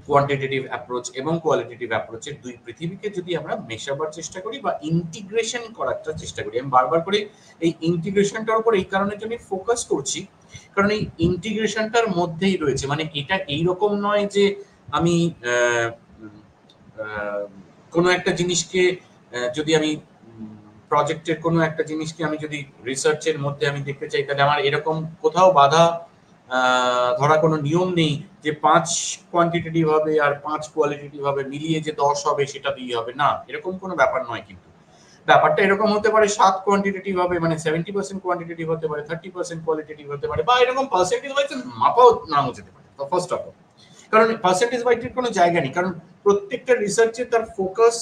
কোয়ান্টিটেটিভ অ্যাপ্রোচ এবং কোয়ালিটেটিভ অ্যাপ্রোচের দুই পৃথিবীকে যদি আমরা মেশাবার চেষ্টা করি বা ইন্টিগ্রেশন করার চেষ্টা করি। আমি বারবার করে এই ইন্টিগ্রেশনটার উপর এই কারণে আমি ফোকাস করছি, কারণ এই ইন্টিগ্রেশনটার মধ্যেই রয়েছে, মানে এটা এইরকম নয় যে আমি কোনো একটা জিনিসকে যদি আমি প্রজেক্টের কোনো একটা জিনিসকে আমি যদি রিসার্চের মধ্যে আমি দেখতে চাই, তাহলে আমার এরকম কোথাও বাধা ধরা কোনো নিয়ম নেই যে 5 কোয়ান্টিটেটিভ হবে আর 5 কোয়ালিটেটিভ হবে, মিলিয়ে যে 10 হবে সেটা দিয়ে হবে না, এরকম কোনো ব্যাপার নয়। কিন্তু ব্যাপারটা এরকম হতে পারে 7 কোয়ান্টিটেটিভ হবে, মানে 70% কোয়ান্টিটেটিভ হতে পারে, 30% কোয়ালিটেটিভ হতে পারে, বা এরকম পার্সেন্টেজ ওয়াইজ মাপাও নাও যেতে পারে। ফার্স্ট অফ অল, কারণ পার্সেন্টেজ ওয়াইজের কোনো জায়গা নেই, কারণ প্রত্যেকটা রিসার্চে তার ফোকাস,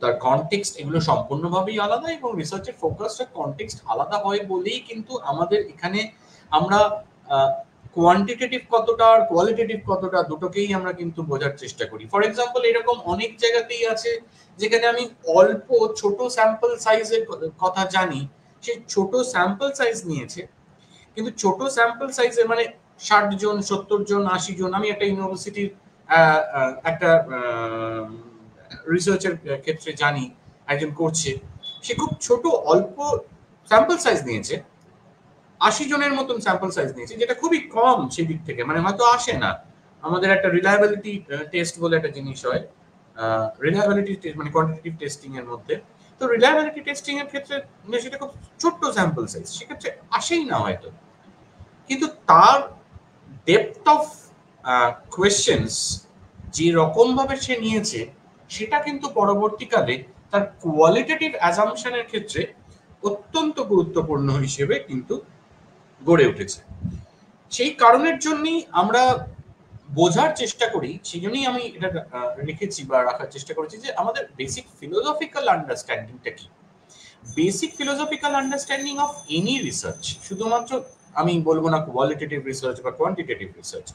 তার কনটেক্সট এগুলো সম্পূর্ণভাবেই আলাদা, এবং রিসার্চের ফোকাসটা কনটেক্সট আলাদা হয় বলেই কিন্তু আমাদের এখানে আমরা কোয়ান্টিটেটিভ কতটা আর কোয়ালিটেটিভ কতটা দুটোকেই আমরা কিন্তু বোঝার চেষ্টা করি। ফর এক্সাম্পল, এরকম অনেক জায়গাতেই আছে যেখানে আমি অল্প ছোট স্যাম্পল সাইজের কথা জানি, সে ছোট স্যাম্পল সাইজ নিয়েছে, কিন্তু ছোট স্যাম্পল সাইজে মানে 60 জন, 70 জন, 80 জন, আমি একটা ইউনিভার্সিটির একটা রিসার্চের ক্ষেত্রে জানি একজন করছে, সে খুব ছোট অল্প স্যাম্পল সাইজ নিয়েছে, 80 জনের মতন স্যাম্পল সাইজ নিয়েছে, যেটা খুবই কম সেই দিক থেকে, মানে হয়তো আসে না। আমাদের একটা রিলায়েবিলিটি টেস্ট বলে একটা জিনিস হয়, রিলায়েবিলিটি টেস্ট মানে কোয়ান্টিটেটিভ টেস্টিং এর মধ্যে, তো রিলায়েবিলিটি টেস্টিং এর ক্ষেত্রে সেটা খুব ছোট্ট স্যাম্পল সাইজ, সেক্ষেত্রে আসেই না হয়তো, কিন্তু তার ডেপথ অফ কোয়েশ্চেন্স যে রকম ভাবে সে নিয়েছে, সেটা কিন্তু পরবর্তীকালে তার কোয়ালিটেটিভ অ্যাজাম্পশনের ক্ষেত্রে অত্যন্ত গুরুত্বপূর্ণ হিসেবে কিন্তু গড়ে উঠেছে। সেই কারণের জন্যই আমরা বোঝার চেষ্টা করি, সেই জন্যই আমি এটা রেখেছি বা রাখার চেষ্টা করেছি যে আমাদের বেসিক ফিলোসফিক্যাল আন্ডারস্ট্যান্ডিংটা কি। Basic philosophical understanding of any research, শুধুমাত্র আমি বলবো না কোয়ালিটেটিভ রিসার্চ বা quantitative research,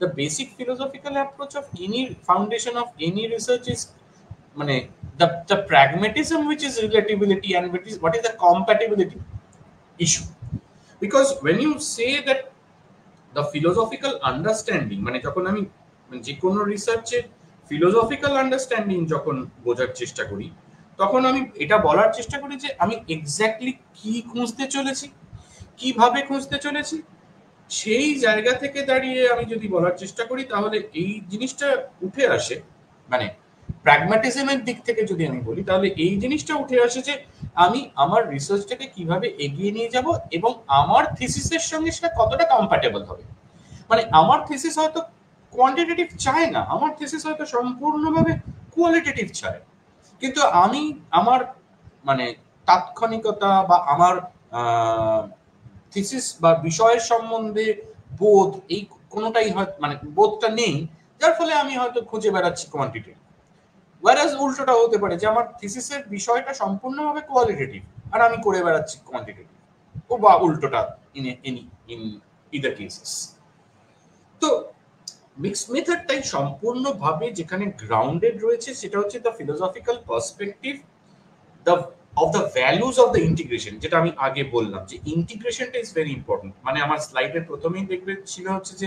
the basic philosophical approach of any foundation of any research is মানে the pragmatism which is relatability and what is the compatibility issue. Because when you say that the philosophical understanding, মানে যখন আমি যে কোনো রিসার্চের philosophical understanding যখন বোঝার চেষ্টা করি, তখন আমি এটা বলার চেষ্টা করি যে আমি এক্স্যাক্টলি কি খুঁজতে চলেছি, কিভাবে খুঁজতে চলেছি, সেই জায়গা থেকে দাঁড়িয়ে আমি যদি বলার চেষ্টা করি, তাহলে এই জিনিসটা উঠে আসে, মানে প্র্যাগম্যাটিজমের দিক থেকে যদি আমি বলি, তাহলে এই জিনিসটা উঠে আসে যে আমি আমার রিসার্চটাকে কিভাবে এগিয়ে নিয়ে যাব এবং আমার থিসিসের সঙ্গে সেটা কতটা কম্প্যাটেবল হবে। মানে আমার থিসিস হয়তো কোয়ান্টিটেটিভ চায় না, আমার থিসিস হয়তো সম্পূর্ণভাবে কোয়ালিটেটিভ চায়, কিন্তু আমি আমার মানে তাৎক্ষণিকতা বা আমার থিসিস বা বিষয়ের সম্বন্ধে বোধ, এই কোনোটাই হয় মানে বোধটা নেই, যার ফলে আমি হয়তো খুঁজে বেড়াচ্ছি কোয়ান্টিটি। ওয়ারাস উল্টোটা হতে পারে যে আমার থিসিসের বিষয়টা সম্পূর্ণভাবে কোয়ালিটেটিভ আর আমি করে বেড়াচ্ছি কোয়ান্টিটেটিভ, ও বা উল্টোটা ইন ইদার কেসেস। তো মিক্সড মেথডটাই সম্পূর্ণভাবে যেখানে গ্রাউন্ডেড রয়েছে, সেটা হচ্ছে the philosophical perspective of the values of the integration, যেটা আমি আগে বললাম যে ইন্টিগ্রেশনটা ইজ ভেরি ইম্পর্টেন্ট। মানে আমার স্লাইডের প্রথমেই দেখবে ছিল হচ্ছে যে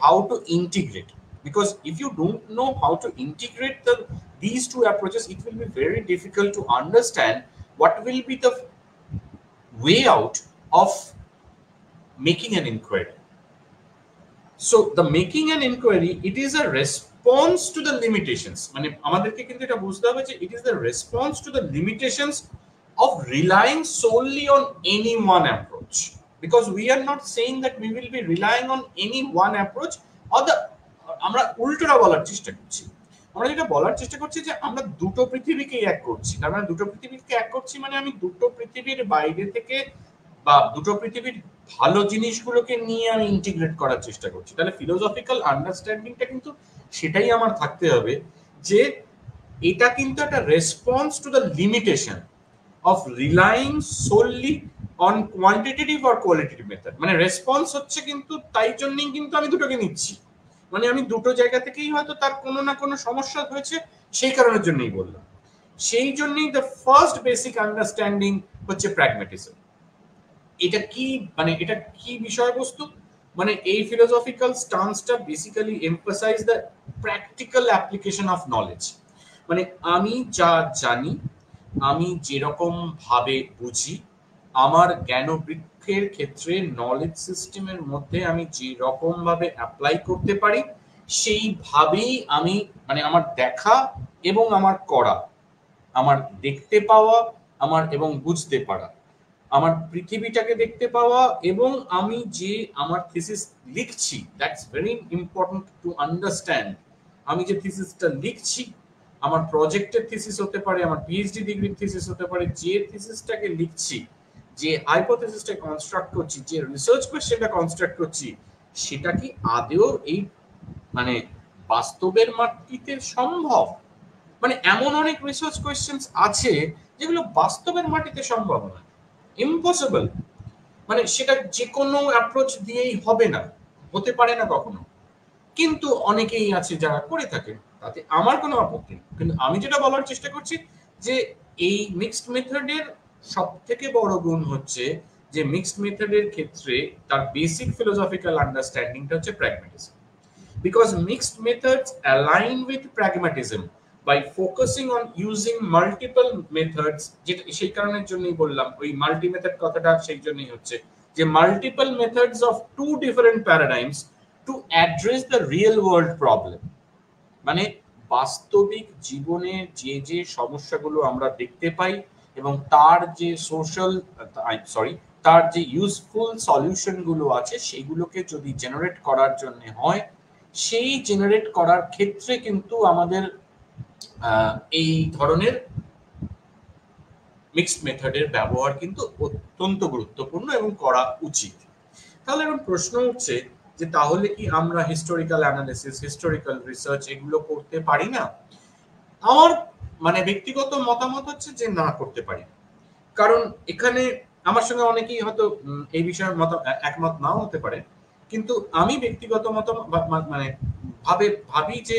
how to integrate, because if you don't know how to integrate these two approaches, it will be very difficult to understand what will be the way out of making an inquiry. So the making an inquiry, it is a response response to the limitations, মানে আমাদেরকে কিন্তু এটা বুঝতে হবে যে it is the response to the limitations of relying solely on any one approach, because we are not saying that we will be relying on any one approach or the আমরা উল্টোটা বলার চেষ্টা করছি। আমরা যেটা বলার চেষ্টা করছি যে আমরা দুটো পৃথিবীকে এক করছি, তার মানে দুটো পৃথিবীকে এক করছি মানে আমি দুটো পৃথিবীর বাইরে থেকে বা দুটো পৃথিবীর ভালো জিনিসগুলোকে নিয়ে আমি ইন্টিগ্রেট করার চেষ্টা করছি। তাহলে ফিলোসফিক্যাল আন্ডারস্ট্যান্ডিংটা কিন্তু সেটাই আমার থাকতে হবে যে এটা কিন্তু একটা response to the limitation of relying solely on quantitative or qualitative method, মানে রেসপন্স হচ্ছে কিন্তু তাই জন্যই কিন্তু আমি দুটোকে নিচ্ছি, মানে আমি দুটো জায়গা থেকেই হয়তো তার কোনো না কোনো সমস্যা হয়েছে সেই কারণের জন্যই বললাম। সেই জন্যই দ্য ফার্স্ট বেসিক আন্ডারস্ট্যান্ডিং হচ্ছে প্র্যাগম্যাটিজম। এটা কি মানে এটা কি বিষয়বস্তু, মানে এই ফিলোসফিক্যাল স্টান্সটা basically emphasize the practical application of knowledge, মানে আমি যা জানি, আমি যেরকম ভাবে বুঝি, আমার জ্ঞান বৃক্ষের ক্ষেত্রে নলেজ সিস্টেমের মধ্যে আমি যে রকম ভাবে অ্যাপ্লাই করতে পারি সেইভাবেই আমি, মানে আমার দেখা এবং আমার করা, আমার দেখতে পাওয়া, আমার এবং বুঝতে পারা, আমার পৃথিবীটাকে দেখতে পাওয়া, এবং আমি যে আমার থিসিস লিখছি, that's very important to understand. আমি যে থিসিসটা লিখছি, আমার প্রজেক্টের থিসিস হতে পারে, আমার পিএইচডি ডিগ্রির থিসিস হতে পারে, যে থিসিসটাকে লিখছি, যে হাইপোথিসিসটা কনস্ট্রাক্ট করছি, যে রিসার্চ কোয়েশ্চেনটা কনস্ট্রাক্ট করছি, সেটা কি আদৌ এই মানে বাস্তবের মাটিতে সম্ভব? মানে এমন অনেক রিসার্চ কোয়েশ্চেনস আছে যেগুলো বাস্তবের মাটিতে সম্ভব নয়, ইম্পসিবল, মানে সেটা যে কোনো অ্যাপ্রোচ দিয়েই হবে না, হতে পারে না কখনো, কিন্তু অনেকেই আছে যারা করে থাকে, তাতে আমার কোনো আপত্তি নেই। কিন্তু আমি যেটা বলার চেষ্টা করছি যে এই মিক্সড মেথডের সব থেকে বড় গুণ হচ্ছে যে মিক্সড মেথডের ক্ষেত্রে তার বেসিক ফিলোসফিক্যাল আন্ডারস্ট্যান্ডিংটা হচ্ছে pragmatism, because mixed methods align with pragmatism by focusing on using multiple methods, যেটা সেই কারণের জন্যই বললাম ওই মাল্টি মেথড কথাটা, সেই জন্যই হচ্ছে যে multiple methods of two different paradigms to address the real world problem, মানে বাস্তবিক জীবনে যে যে সমস্যাগুলো আমরা দেখতে পাই এবং তার যে তার যে ইউজফুল সলিউশন গুলো আছে সেগুলোকে যদি জেনারেট করার জন্য হয়, সেই জেনারেট করার ক্ষেত্রে কিন্তু আমাদের এই ধরনের মিক্সড মেথডের ব্যবহার কিন্তু অত্যন্ত গুরুত্বপূর্ণ এবং করা উচিত। তাহলে এখন প্রশ্ন হচ্ছে যে তাহলে কি আমরা হিস্টোরিক্যাল অ্যানালিসিস, হিস্টোরিক্যাল রিসার্চ এগুলো করতে পারি না? আমার মানে ব্যক্তিগত মতামত হচ্ছে যে না, করতে পারি। কারণ এখানে আমার সঙ্গে অনেকেই হয়তো এই বিষয়ে একমত নাও হতে পারে, কিন্তু আমি ব্যক্তিগত মতামত মানে ভাবি যে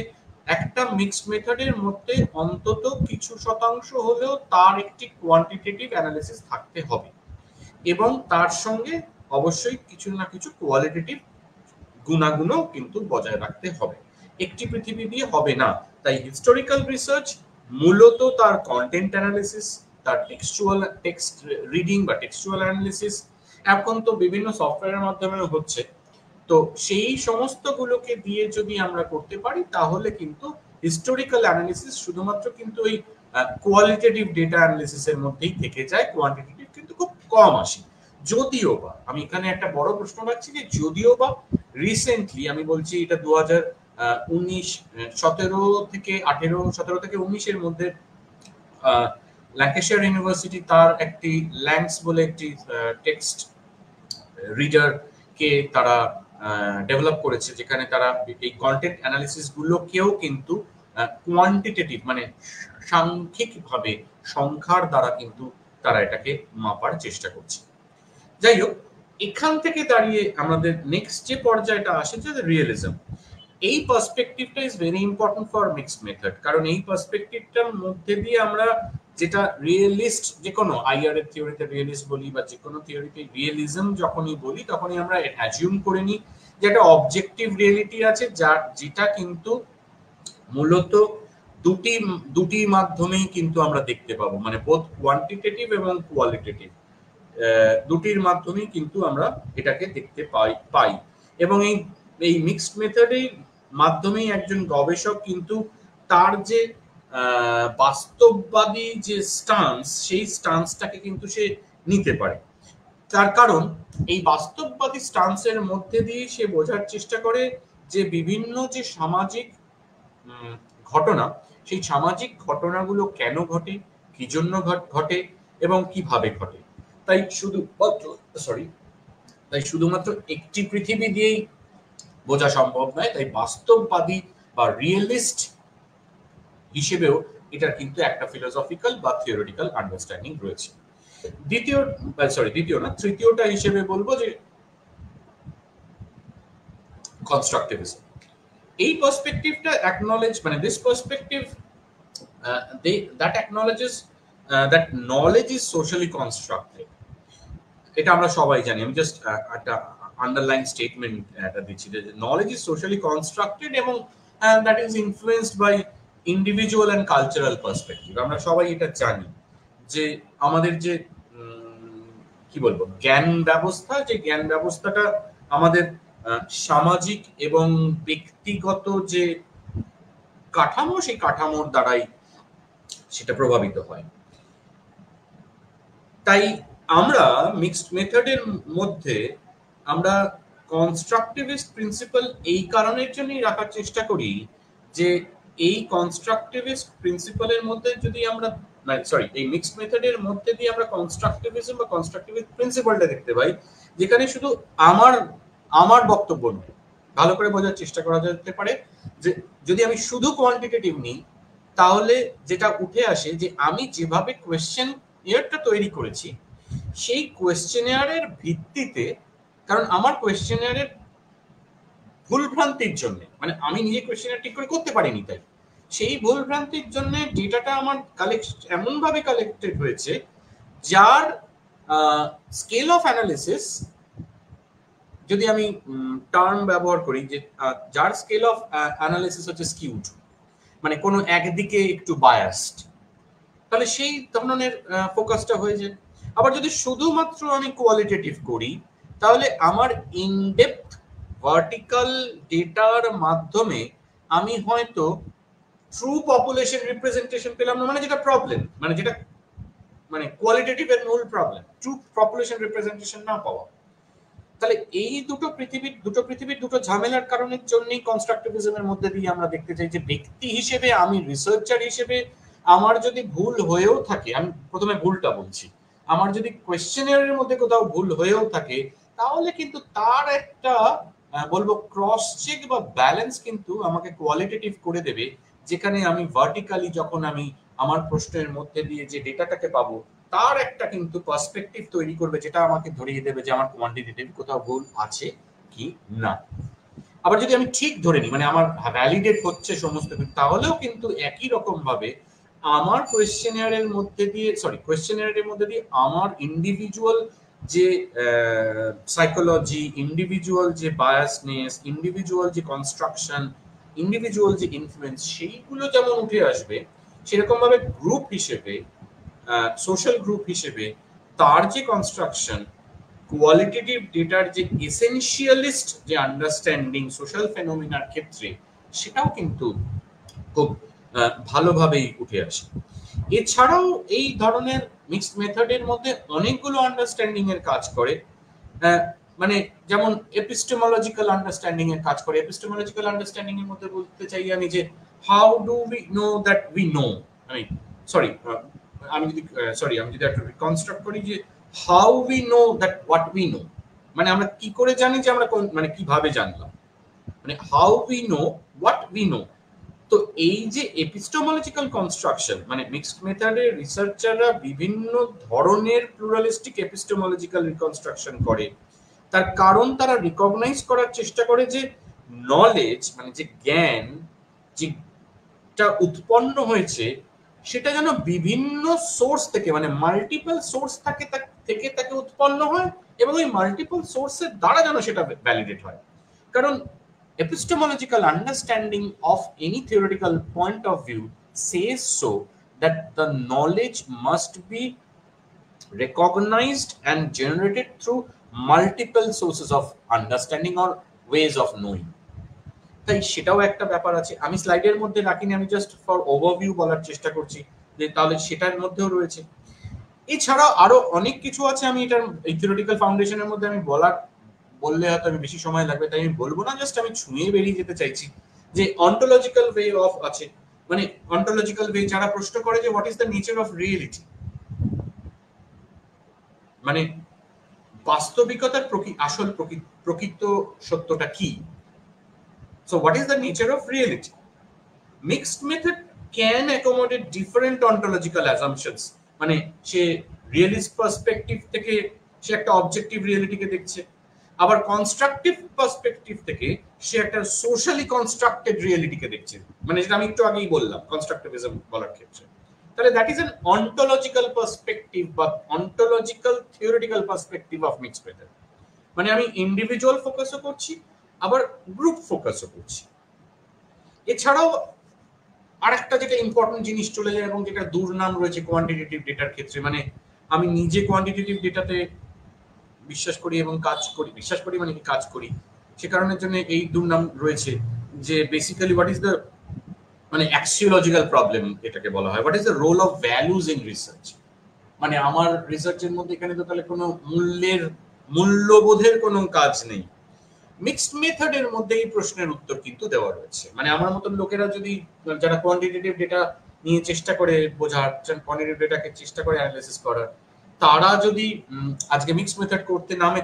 একটা মিক্সড মেথডের মধ্যে অন্তত কিছু শতাংশ হলেও তার একটি কোয়ান্টিটেটিভ অ্যানালিসিস থাকতে হবে এবং তার সঙ্গে অবশ্যই কিছু না কিছু কোয়ালিটেটিভ গুণাগুণও কিন্তু বজায় রাখতে হবে। একটি পৃথিবী দিয়ে হবে না। তাই হিস্টোরিক্যাল রিসার্চ মূলত তার কন্টেন্ট অ্যানালিসিস, তার টেক্সট রিডিং বা টেক্সচুয়াল অ্যানালিসিস, এখন তো বিভিন্ন সফটওয়্যারের মাধ্যমেও হচ্ছে, তো সেই সমস্ত গুলোকে দিয়ে যদি আমরা করতে পারি তাহলে কিন্তু হিস্টোরিক্যাল অ্যানালিসিস শুধুমাত্র কিন্তু ওই কোয়ালিটেটিভ ডেটা অ্যানালিসিসের মধ্যেই থেকে যায়, কোয়ান্টিটেটিভ কিন্তু খুব কম আসে। যদিও বা আমি এখানে একটা বড় প্রশ্ন রাখছি যে যদিও বা রিসেন্টলি, আমি বলছি এটা 2017 থেকে 19 মধ্যে ল্যাঙ্কাশায়ার ইউনিভার্সিটি তার একটি ল্যাঙ্কস বলে একটি টেক্সট রিডার কে তারা ডেভেলপ করেছে, যেখানে তারা এই কন্টেন্ট অ্যানালিসিস গুলোকেও কিন্তু কোয়ান্টিটেটিভ মানে সাংখ্যিকভাবে সংখ্যার দ্বারা কিন্তু তারা এটাকে মাপার চেষ্টা করছে। যাই হোক, এখান থেকে দাঁড়িয়ে আমাদের নেক্সট যে পর্যায়টা আসে যে রিয়েলিজম, এই পার্সপেক্টিভটা is very important for mixed method, কারণ এই পার্সপেক্টিভটার মধ্যে দিয়ে আমরা যেটা রিয়েলিস্ট, যে কোনো আইআর এর থিওরিতে রিয়েলিস্ট বলি বা যে কোনো থিওরিতে রিয়েলিজম যখনই বলি তখনই আমরা অ্যাজিউম করে নিই যে একটা অবজেক্টিভ রিয়েলিটি আছে, যেটা কিন্তু মূলত দুটি মাধ্যমেই কিন্তু আমরা দেখতে পাবো, মানে বোথ কোয়ান্টিটেটিভ এবং কোয়ালিটেটিভ, দুটির মাধ্যমেই কিন্তু আমরা এটাকে দেখতে পাই। এবং এই মিক্সড মেথডেই মাধ্যমেই একজন গবেষক কিন্তু তার যে বাস্তববাদী যে স্টান্স, সেই স্টান্সটাকে কিন্তু সে নিতে পারে। তার কারণ এই বাস্তববাদী স্টান্সের মধ্যে দিয়ে সে বোঝার চেষ্টা করে যে বিভিন্ন যে সামাজিক ঘটনা, সেই সামাজিক ঘটনাগুলো কেন ঘটে, কি জন্য ঘটে এবং কিভাবে ঘটে। তাই শুধুমাত্র একটি পৃথিবী দিয়েই বোঝা সম্ভব নয়, তাই বাস্তববাদী বা রিয়েলিস্ট হিসেবেও এটার কিন্তু একটা ফিলোসফিক্যাল বা থিওরিটিক্যাল আন্ডারস্ট্যান্ডিং রয়েছে। তৃতীয়টা হিসেবে বলবো যে কনস্ট্রাকটিভিজম। এই পার্সপেক্টিভটা অ্যাকনলেজ, মানে this perspective that acknowledges that knowledge is socially constructed. এটা আমরা সবাই জানি, আমি জাস্ট একটা আন্ডারলাইন স্টেটমেন্ট এটা দিচ্ছি যে নলেজ ইজ সোশ্যালি কনস্ট্রাক্টেড এবং that is influenced by individual and cultural perspective. আমরা সবাই এটা জানি যে আমাদের যে কি বলবো জ্ঞান ব্যবস্থা, যে জ্ঞান ব্যবস্থাটা আমাদের সামাজিক এবং ব্যক্তিগত যে কাঠামো, সেই কাঠামোর দ্বারাই সেটা প্রভাবিত হয়। তাই আমরা মিক্সড মেথডের মধ্যে আমরা কনস্ট্রাকটিভিস্ট প্রিন্সিপাল এই কারণের জন্যই রাখার চেষ্টা করি যে এই কনস্ট্রাকটিভিস্ট প্রিন্সিপালের মধ্যে যদি আমরা এই মিক্সড মেথডের মধ্যে দিয়ে আমরা কনস্ট্রাকটিভিজম বা কনস্ট্রাকটিভিস্ট প্রিন্সিপালটা দেখতে পাই, যেখানে শুধু আমার বক্তব্য নয়, ভালো করে বোঝার চেষ্টা করা যেতে পারে যে যদি আমি শুধু কোয়ান্টিটেটিভ নিই, তাহলে যেটা উঠে আসে যে আমি যেভাবে কোয়েশ্চেন ইয়ারটা তৈরি করেছি, সেই কোয়েশ্চেনিয়ারের ভিত্তিতে, কারণ আমার কোয়েশ্চেনিয়ারের ভুল ভ্রান্তির জন্য, মানে আমি নিজে কোয়েশ্চেনিয়ার ঠিক করে করতে পারিনি, তাই সেই ভুল ভ্রান্তির জন্য ডেটাটা আমার এমন ভাবে কালেক্টেড হয়েছে যার স্কেল অফ অ্যানালিসিস, যদি আমি টার্ম ব্যবহার করি যে যার স্কেল অফ অ্যানালিসিস হচ্ছে স্কিউড, মানে কোনো একদিকে একটু বায়াসড, তাহলে সেই ধরনের ফোকাসটা হয়ে যায়। আবার যদি শুধুমাত্র আমি কোয়ালিটেটিভ করি, তাহলে আমার ইনডেপথ ভার্টিক্যাল ডেটার মাধ্যমে আমি হয়তো ট্রু পপুলেশন রিপ্রেজেন্টেশন পেলাম না, মানে যেটা প্রবলেম, মানে যেটা মানে কোয়ালিটেটিভের মূল প্রবলেম, ট্রু পপুলেশন রিপ্রেজেন্টেশন না পাওয়া। তাহলে এই দুটো পৃথিবীর দুটো ঝামেলার কারণের জন্যই কনস্ট্রাকটিভিজমের মধ্যে দিয়ে আমরা দেখতে চাই যে ব্যক্তি হিসেবে, আমি রিসার্চার হিসেবে আমার যদি ভুল হয়েও থাকে, আমি প্রথমে ভুলটা বলছি, আমার যদি কোয়েশ্চেনিয়ারের মধ্যে কোথাও ভুল হয়েও থাকে, তাহলে কিন্তু তার একটা বলবো ক্রস চেক বা ব্যালেন্স কিন্তু আমাকে কোয়ালিটেটিভ করে দেবে, যেখানে আমি ভার্টিক্যালি যখন আমি আমার প্রশ্নের মধ্যে দিয়ে যে ডেটাটাকে পাবো, তার একটা কিন্তু পার্সপেক্টিভ তৈরি করবে, যেটা আমাকে ধরিয়ে দেবে যে আমার কোয়ান্টিটেটিভ কোথাও ভুল আছে কি না। আবার যদি আমি ঠিক ধরে নিই, মানে আমার ভ্যালিডেট হচ্ছে সমস্ত কিছু, তাহলেও কিন্তু একই রকম ভাবে আমার কোয়েশ্চেনিয়ারের মধ্যে দিয়ে আমার ইন্ডিভিজুয়াল যে সাইকোলজি, ইন্ডিভিজুয়াল যে বায়াসনেস, ইন্ডিভিজুয়াল যে কনস্ট্রাকশন, ইন্ডিভিজুয়াল যে ইনফ্লুয়েন্স, সেইগুলো যেমন উঠে আসবে, সেরকম ভাবে গ্রুপ হিসেবে, সোশ্যাল গ্রুপ হিসেবে তার যে কনস্ট্রাকশন, কোয়ালিটেটিভ ডেটার যে এসেনশিয়ালিস্ট যে আন্ডারস্ট্যান্ডিং সোশ্যাল ফেনোমেনার ক্ষেত্রে, সেটাও কিন্তু খুব ভালোভাবেই উঠে আসে। এছাড়াও এই ধরনের মিক্সড মেথডের মধ্যে অনেকগুলো আন্ডারস্ট্যান্ডিং এর কাজ করে, মানে যেমন এপিস্টেমোলজিক্যাল আন্ডারস্ট্যান্ডিং এর কাজ করে। এপিস্টেমোলজিক্যাল আন্ডারস্ট্যান্ডিং এর মধ্যে বলতে চাই আমি যে how do we know that we know, আমি যদি একটা রিকনস্ট্রাক্ট করি যে how we know that what we know, মানে আমরা কি করে জানি যে আমরা মানে কিভাবে জানলাম, মানে how we know what we know. তো এই যে এপিস্টেমোলজিক্যাল কনস্ট্রাকশন, মানে মিক্সড মেথডের রিসার্চাররা বিভিন্ন ধরনের প্লুরালিস্টিক এপিস্টেমোলজিক্যাল রিকনস্ট্রাকশন করে, তার কারণ তারা রিকগনাইজ করার চেষ্টা করে যে নলেজ, মানে যে জ্ঞান যেটা উৎপন্ন হয়েছে, সেটা যেন বিভিন্ন সোর্স থেকে, মানে মাল্টিপল সোর্স থেকে তাকে উৎপন্ন হয়, এবং এই মাল্টিপল সোর্সের দ্বারা যেন সেটা ভ্যালিডেট হয়। কারণ epistemological understanding of any theoretical point of view says so that the knowledge must be recognized and generated through multiple sources of understanding or ways of knowing. তাই সেটাও একটা ব্যাপার আছে। আমি স্লাইডের মধ্যে রাখিনি, আমি জাস্ট ফর ওভারভিউ বলার চেষ্টা করছি যে তাহলে সেটার মধ্যেও রয়েছে। এছাড়া আরো অনেক কিছু আছে, আমি এটার এই থিওরিটিক্যাল ফাউন্ডেশনের মধ্যে আমি বললে হয়তো আমি বেশি সময় লাগবে, তাই আমি বলবো না, জাস্ট আমি ছুঁয়ে বেরিয়ে যেতে চাইছি যে অন্টোলজিক্যাল ওয়ে অফ আছে, মানে অন্টোলজিক্যাল ওয়ে যারা প্রশ্ন করে যে what is the nature of reality, মানে বাস্তবিকতার আসল প্রকৃত সত্যটা কি। So what is the nature of reality? Mixed method can accommodate different ontological assumptions, মানে সে রিয়েলিস্ট পার্সপেক্টিভ থেকে সে একটা অবজেক্টিভ রিয়েলিটিকে দেখছে, আবার কনস্ট্রাকটিভ পার্সপেক্টিভ থেকে সে একটা সোশ্যালি কনস্ট্রাক্টেড রিয়েলিটিকে দেখছে, মানে যেটা আমি একটু আগেই বললাম কনস্ট্রাকটিভিজম বলার ক্ষেত্রে। তাহলে that is an ontological perspective বা ontological theoretical perspective of mixed method. মানে আমি ইন্ডিভিজুয়াল ফোকাসও করছি, আবার গ্রুপ ফোকাসও করছি। এছাড়াও আরেকটা যেটা ইম্পর্টেন্ট জিনিস চলে যায় এবং যেটা দুর্নাম রয়েছে কোয়ান্টিটেটিভ ডেটার ক্ষেত্রে, মানে আমি নিজে কোয়ান্টিটেটিভ ডেটাতে বিশ্বাস করি এবং কাজ করি, বিশ্বাস করি মানে কি কাজ করি, সে কারণের জন্য এই দুর্নাম রয়েছে যে বেসিক্যালি হোয়াট ইজ দ্য মানে অ্যাক্সিওলজিক্যাল প্রবলেম এটাকে বলা হয়, what is the role of values in research. মানে আমার রিসার্চের মধ্যে এখানে তো তাহলে কোনো মূল্যবোধের কোনো কাজ নেই। মিক্সড মেথডের মধ্যে এই প্রশ্নের উত্তর কিন্তু দেওয়া রয়েছে। মানে আমার মতন লোকেরা যদি, যারা কোয়ান্টিটেটিভ ডেটা নিয়ে চেষ্টা করে বোঝার, কোয়ান্টিটেটিভ ডেটাকে চেষ্টা করে অ্যানালাইসিস করার, তারা যদি আজকে মিক্সড মেথড করতে নামে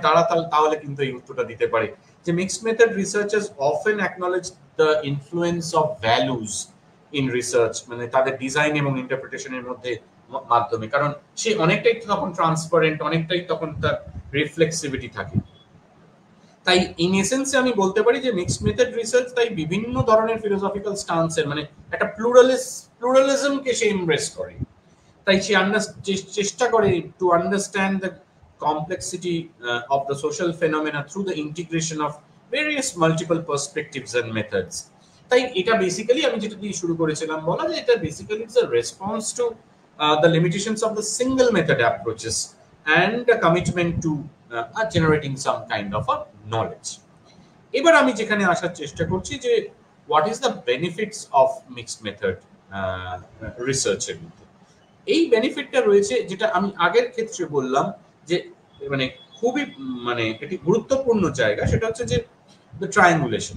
তাহলে কিন্তু এই উত্তরটা দিতে পারে যে mixed method researchers often acknowledge the influence of values in research, মানে তাদের ডিজাইন এবং ইন্টারপ্রিটেশনের মধ্যে মাধ্যমে, কারণ সে অনেকটাই তখন ট্রান্সপারেন্ট, অনেকটাই তখন তার রিফ্লেক্সিভিটি থাকে। তাই ইন এসেন্সে আমি বলতে পারি যে মিক্সড মেথড রিসার্চ তাই বিভিন্ন ধরনের ফিলোসফিক্যাল স্টান্সের, মানে একটা প্লুরালিজমকে সে এমব্রেস করে। তাই সে চেষ্টা করে to understand the complexity of the social phenomena through the integration of various multiple perspectives and methods. তাই এটা বেসিক্যালি আমি যেটা দিয়ে শুরু করেছিলাম বলা, যে এটা basically it's a response to the limitations of the single method approaches and a commitment to generating some kind of a knowledge. এবার আমি যেখানে আসার চেষ্টা করছি যে what is the benefits of mixed method research এর মধ্যে। এই বেনিফিটটা রয়েছে যেটা আমি আগের ক্ষেত্রে বললাম যে মানে খুবই মানে এটি গুরুত্বপূর্ণ জায়গা, সেটা হচ্ছে যে the triangulation।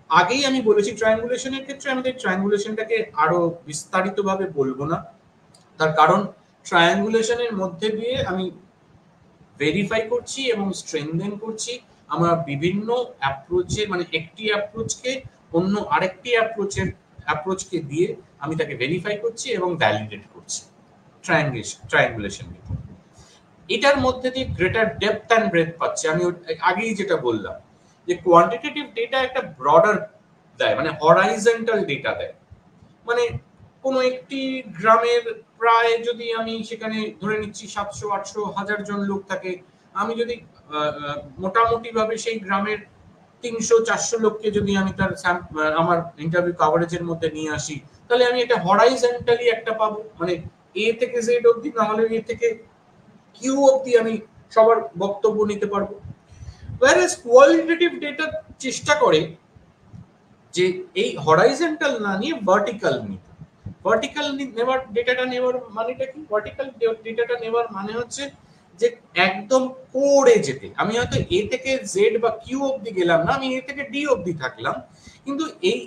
আগেই আমি বলেছি ট্রায়াঙ্গুলেশনের ক্ষেত্রে আমি ট্রায়াঙ্গুলেশনটাকে আরো বিস্তারিতভাবে বলবো না, তার কারণ ট্রায়াঙ্গুলেশনের মধ্যে দিয়ে আমি ভেরিফাই করছি এবং স্ট্রেনথেন করছি আমরা বিভিন্ন অ্যাপ্রোচে, মানে একটি অ্যাপ্রোচকে অন্য আরেকটি অ্যাপ্রোচকে দিয়ে আমি তাকে ভেরিফাই করছি এবং ভ্যালিডেট করছি ট্রায়াঙ্গুলেশন। এটার মধ্যে দিয়ে গ্রেটার ডেপথ অ্যান্ড ব্রেথ পাচ্ছি। আমি আগেই যেটা বললাম যে কোয়ান্টিটেটিভ ডেটা একটা ব্রডার দেয়, মানে হরাইজন্টাল ডেটা দেয়, মানে কোন একটি গ্রামের প্রায় যদি আমি সেখানে ধরে নিচ্ছি 700-800-1000 জন লোক থাকে, আমি যদি মোটামুটি ভাবে সেই গ্রামের 300-400 লোককে যদি আমি তার আমার ইন্টারভিউ কভারেজের মধ্যে নিয়ে আসি, তাহলে আমি এটা হরাইজন্টালি একটা পাবো, মানে এ থেকে জেড অবধি, না হলে এ থেকে কিউ অবধি আমি সবার বক্তব্য নিতে পারবো। whereas কোয়ালিটেটিভ ডেটা চেষ্টা করে যে এই হরাইজন্টাল না নিয়ে ভার্টিক্যাল নিতে। ভার্টিক্যাল নেওয়ার ডেটাটা নেওয়ার মানেটা কি? ভার্টিক্যাল ডেটাটা নেওয়ার মানে হচ্ছে যে একদম কোরে যেতে, আমি হয়তো এ থেকে জেড বা কিউ অবধি গেলাম না, আমি এ থেকে ডি অবধি থাকলাম, কিন্তু এই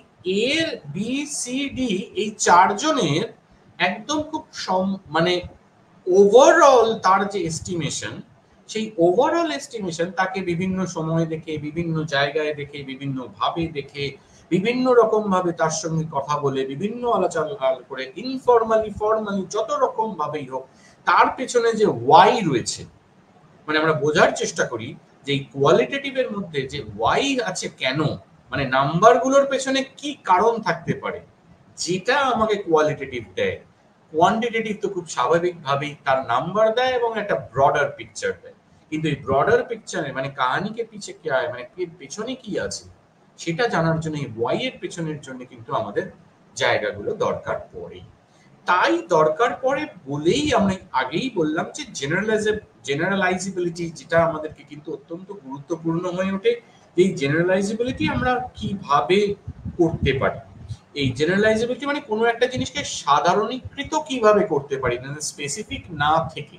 এ বি সি ডি এই চারজনের একদম খুব মানে ওভারঅল তার যে এস্টিমেশন, সেই ওভারঅল এস্টিমেশন তাকে বিভিন্ন সময় দেখে, বিভিন্ন জায়গায় দেখে, বিভিন্ন ভাবে দেখে, বিভিন্ন রকম ভাবে তার সঙ্গে কথা বলে, বিভিন্ন আলোচনা করে, ইনফরমালি ফর্মালি যত রকম ভাবেই হোক, তার পেছনে যে ওয়াই রয়েছে, মানে আমরা বোঝার চেষ্টা করি যে এই কোয়ালিটেটিভের মধ্যে যে ওয়াই আছে কেন, মানে নাম্বারগুলোর পেছনে কি কারণ থাকতে পারে, যেটা আমাকে কোয়ালিটেটিভ দেয়। কোয়ান্টিটেটিভ তো খুব স্বাভাবিকভাবেই তার নাম্বার দেয় এবং একটা ব্রডার পিকচার দেয়, কিন্তু এই ব্রডার পিকচারে মানে কাহিনীকে পিছে কি হয়, মানে পেছনে কি আছে, সেটা জানার জন্য এই ওয়াই এর পেছনের জন্য কিন্তু আমাদের জায়গাগুলো দরকার পড়ে। তাই দরকার পড়ে বলেই আমরা আগেই বললাম যে জেনারেলাইজেবিলিটি, যেটা আমাদেরকে কিন্তু অত্যন্ত গুরুত্বপূর্ণ হয়ে ওঠে এই জেনারেলাইজেবিলিটি আমরা কিভাবে করতে পারি। এই জেনারেলাইজেবিলিটি মানে কোনো একটা জিনিসকে সাধারণীকৃত কিভাবে করতে পারি, মানে স্পেসিফিক না থেকে।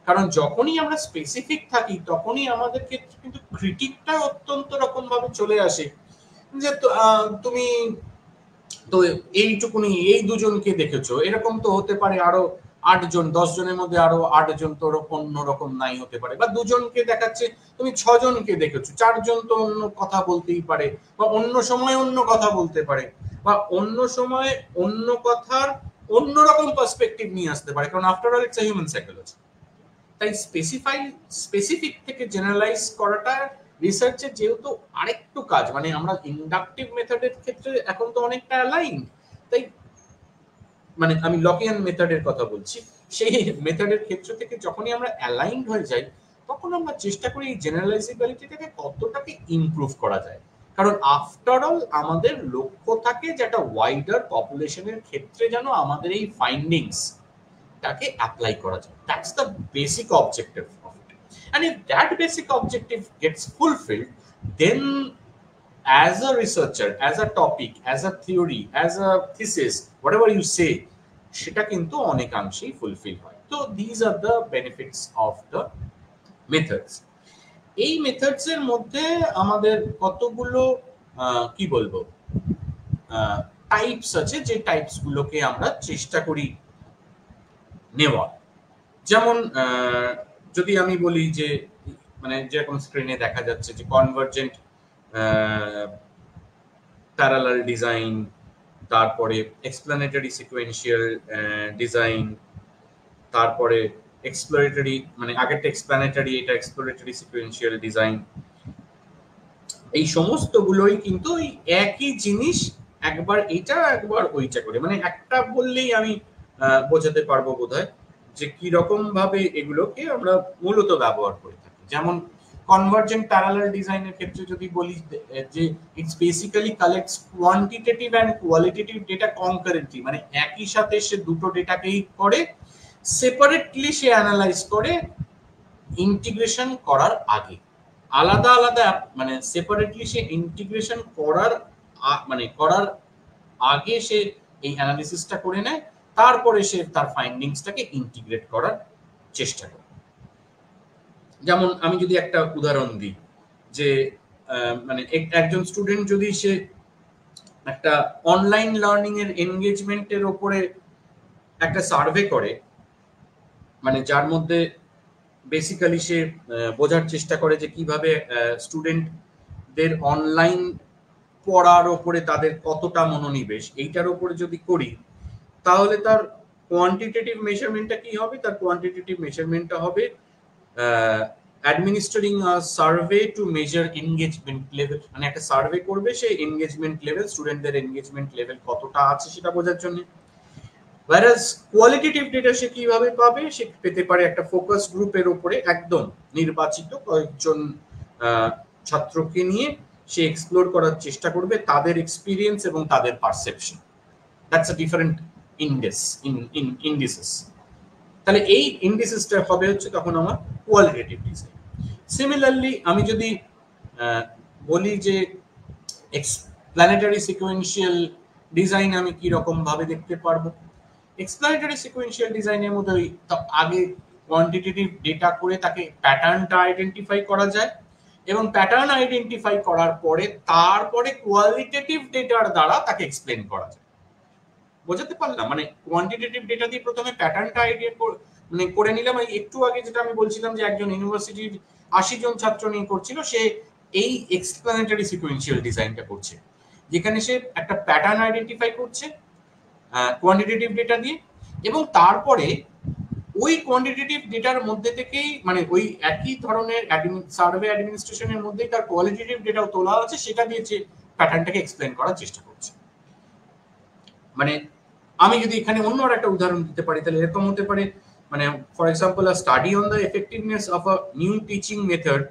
কারণ যখনই আমরা স্পেসিফিক থাকি তখনই আমাদের ক্ষেত্রে কিন্তু ক্রিটিকটা অত্যন্ত রকম ভাবে চলে আসে, যে তুমি তো এইটুকুনি এই দুজনকে দেখেছো, এরকম তো হতে পারে আরো 8 জন, 10 জনের মধ্যে আরো 8 জন তো অন্য রকম নাই হতে পারে, বা দুজনকে দেখাচ্ছে তুমি 6 জনকে দেখেছো, 4 জন তো অন্য কথা বলতেই পারে, বা অন্য সময় অন্য কথা বলতে পারে, বা অন্য সময় অন্য কথার অন্যরকম পার্সপেক্টিভ নিয়ে আসতে পারে, কারণ after all it's a human psychology. তাই স্পেসিফিক থেকে জেনারেলাইজ করাটা রিসার্চের যেহেতু আরেকটু কাজ, মানে আমরা ইন্ডাকটিভ মেথডের ক্ষেত্রে এখন তো অনেকটা অ্যালাইন, তাই মানে আমি লকিয়ান মেথডের কথা বলছি, সেই মেথডের ক্ষেত্র থেকে যখনই আমরা অ্যালাইন হয়ে যাই তখন আমরা চেষ্টা করি এই জেনারেলাইজেবিলিটিটাকে কতটাকে ইমপ্রুভ করা যায়। কারণ আফটার অল আমাদের লক্ষ্য থাকে যে একটা ওয়াইডার পপুলেশনের ক্ষেত্রে যেন আমাদের এই ফাইন্ডিংস তাকে অ্যাপ্লাই করা যায়। That's the basic objective of it. And if that basic objective gets fulfilled, then as a researcher, as a topic, as a theory, as a thesis, whatever you say, সেটা কিন্তু অনেকাংশেই fulfil হয়। তো these are the benefits of the methods. এই methods এর মধ্যে আমাদের কতগুলো কি বলবো টাইপস আছে, যে টাইপস গুলোকে আমরা চেষ্টা করি নেওয়া। যেমন যদি আমি বলি যে মানে যেরকম স্ক্রিনে দেখা যাচ্ছে যে কনভার্জেন্ট প্যারালাল ডিজাইন, তারপরে এক্সপ্লানেটরি সিকোয়েন্সিয়াল ডিজাইন, তারপরে এক্সপ্লোরেটরি, মানে আগেরটা এক্সপ্লানেটরি, এটা এক্সপ্লোরেটরি সিকোয়েন্সিয়াল ডিজাইন, এই সমস্ত গুলোই কিন্তু ওই একই জিনিস, একবার এটা একবার ওইটা করে, মানে একটা বললেই আমি বোঝাতে পারবো বোধহয় যে কি রকম ভাবে এগুলোকে আমরা মূলত ব্যবহার করে থাকি। যেমন কনভার্জেন্ট প্যারালাল ডিজাইনের ক্ষেত্রে যদি বলি যে it's basically collects quantitative and qualitative data concurrently, মানে একই সাথে সে দুটো ডেটাকেই করে, সেপারেটলি সে অ্যানালাইজ করে ইন্টিগ্রেশন করার আগে, আলাদা আলাদা মানে সেপারেটলি সে ইন্টিগ্রেশন করার করার আগে সে এই অ্যানালিসিসটা করে নেয়, তারপরে সে তার ফাইন্ডিংসটাকে ইন্টিগ্রেট করার চেষ্টা করে। যেমন আমি যদি একটা উদাহরণ দিই যে মানে একজন স্টুডেন্ট যদি সে একটা অনলাইন লার্নিং এর এনগেজমেন্টের উপরে একটা সার্ভে করে, মানে যার মধ্যে বেসিক্যালি সে বোঝার চেষ্টা করে যে কিভাবে স্টুডেন্টদের অনলাইন পড়ার উপরে তাদের কতটা মনোনিবেশ, এইটার উপরে যদি করি তাহলে তার কোয়ান্টিটেটিভ মেজারমেন্টটা কি হবে? তার কোয়ান্টিটেটিভ মেজারমেন্টটা হবে administering a survey to measure engagement level, মানে একটা সার্ভে করবে সে এনগেজমেন্ট লেভেল, স্টুডেন্টদের এনগেজমেন্ট লেভেল কতটা আছে সেটা বোঝার জন্য। whereas কোয়ালিটেটিভ ডেটা সে কিভাবে পাবে? সে পেতে পারে একটা ফোকাস গ্রুপের উপরে একদম নির্বাচিত কয়েকজন ছাত্রকে নিয়ে সে এক্সপ্লোর করার চেষ্টা করবে তাদের এক্সপিরিয়েন্স এবং তাদের perception. That's a different indices. তাহলে এই ইন্ডিসেসটা হবে হচ্ছে তখন আমার কোয়ালিটেটিভ ডিজাইন। সিমিলারলি আমি যদি বলি যে এক্সপ্লানেটরি সিকোয়েন্সিয়াল ডিজাইন আমি কি রকম ভাবে দেখতে পারবো? এক্সপ্লানেটরি সিকোয়েন্সিয়াল ডিজাইনের মধ্যে আগে কোয়ান্টিটেটিভ ডেটা করে তাকে প্যাটার্নটা আইডেন্টিফাই করা যায়, এবং প্যাটার্ন আইডেন্টিফাই করার পরে তারপরে কোয়ালিটেটিভ ডেটার দ্বারা তাকে এক্সপ্লেন করা যায়। বোঝাতে পারলাম? মানে কোয়ান্টিটেটিভ ডেটা দিয়ে প্রথমে প্যাটার্নটা আইডিয়া মানে করে নিলাম। একটু আগে যেটা আমি বলছিলাম যে একজন ইউনিভার্সিটির 80 জন ছাত্র নিয়ে করছিল, সে এই এক্সপ্লানেটরি সিকোয়েন্সিয়াল ডিজাইনটা করছে, যেখানে সে একটা প্যাটার্ন আইডেন্টিফাই করছে কোয়ান্টিটেটিভ ডেটা দিয়ে, এবং তারপরে ওই কোয়ান্টিটেটিভ ডেটার মধ্যে থেকেই, মানে ওই একই ধরনের সার্ভে অ্যাডমিনিস্ট্রেশনের মধ্যেই তার কোয়ালিটেটিভ ডেটাও তোলা আছে, সেটা দিয়ে যে প্যাটার্নটাকে এক্সপ্লেন করার চেষ্টা করছে। মানে আমি যদি এখানে অন্য একটা উদাহরণ দিতে পারি তাহলে এরকম হতে পারে, মানে for example a study on the effectiveness of a new teaching method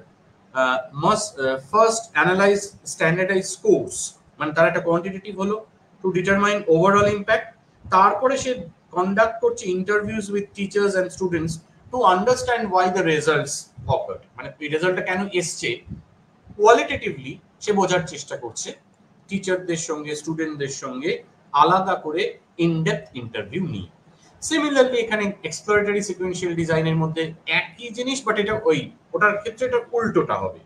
must first analyse standardise scores, মানে তার একটা কোয়ান্টিটেটিভ হলো টু ডিটারমাইন ওভারঅল ইম্প্যাক্ট, তারপরে সে কন্ডাক্ট করছে interviews with teachers and students to understand why the results occurred, মানে এই রেজাল্টটা কেন এসছে কোয়ালিটেটিভলি সে বোঝার চেষ্টা করছে টিচারদের সঙ্গে, স্টুডেন্টদের সঙ্গে আলাদা করে ইনডেপথ ইন্টারভিউ নিয়ে। সিমিলারলি এখানে এক্সপ্লোরেটরি সিকোয়েন্সিয়াল ডিজাইনের মধ্যে একই জিনিস, বাট এটা ওটার ক্ষেত্রে এটা উল্টোটা হবে।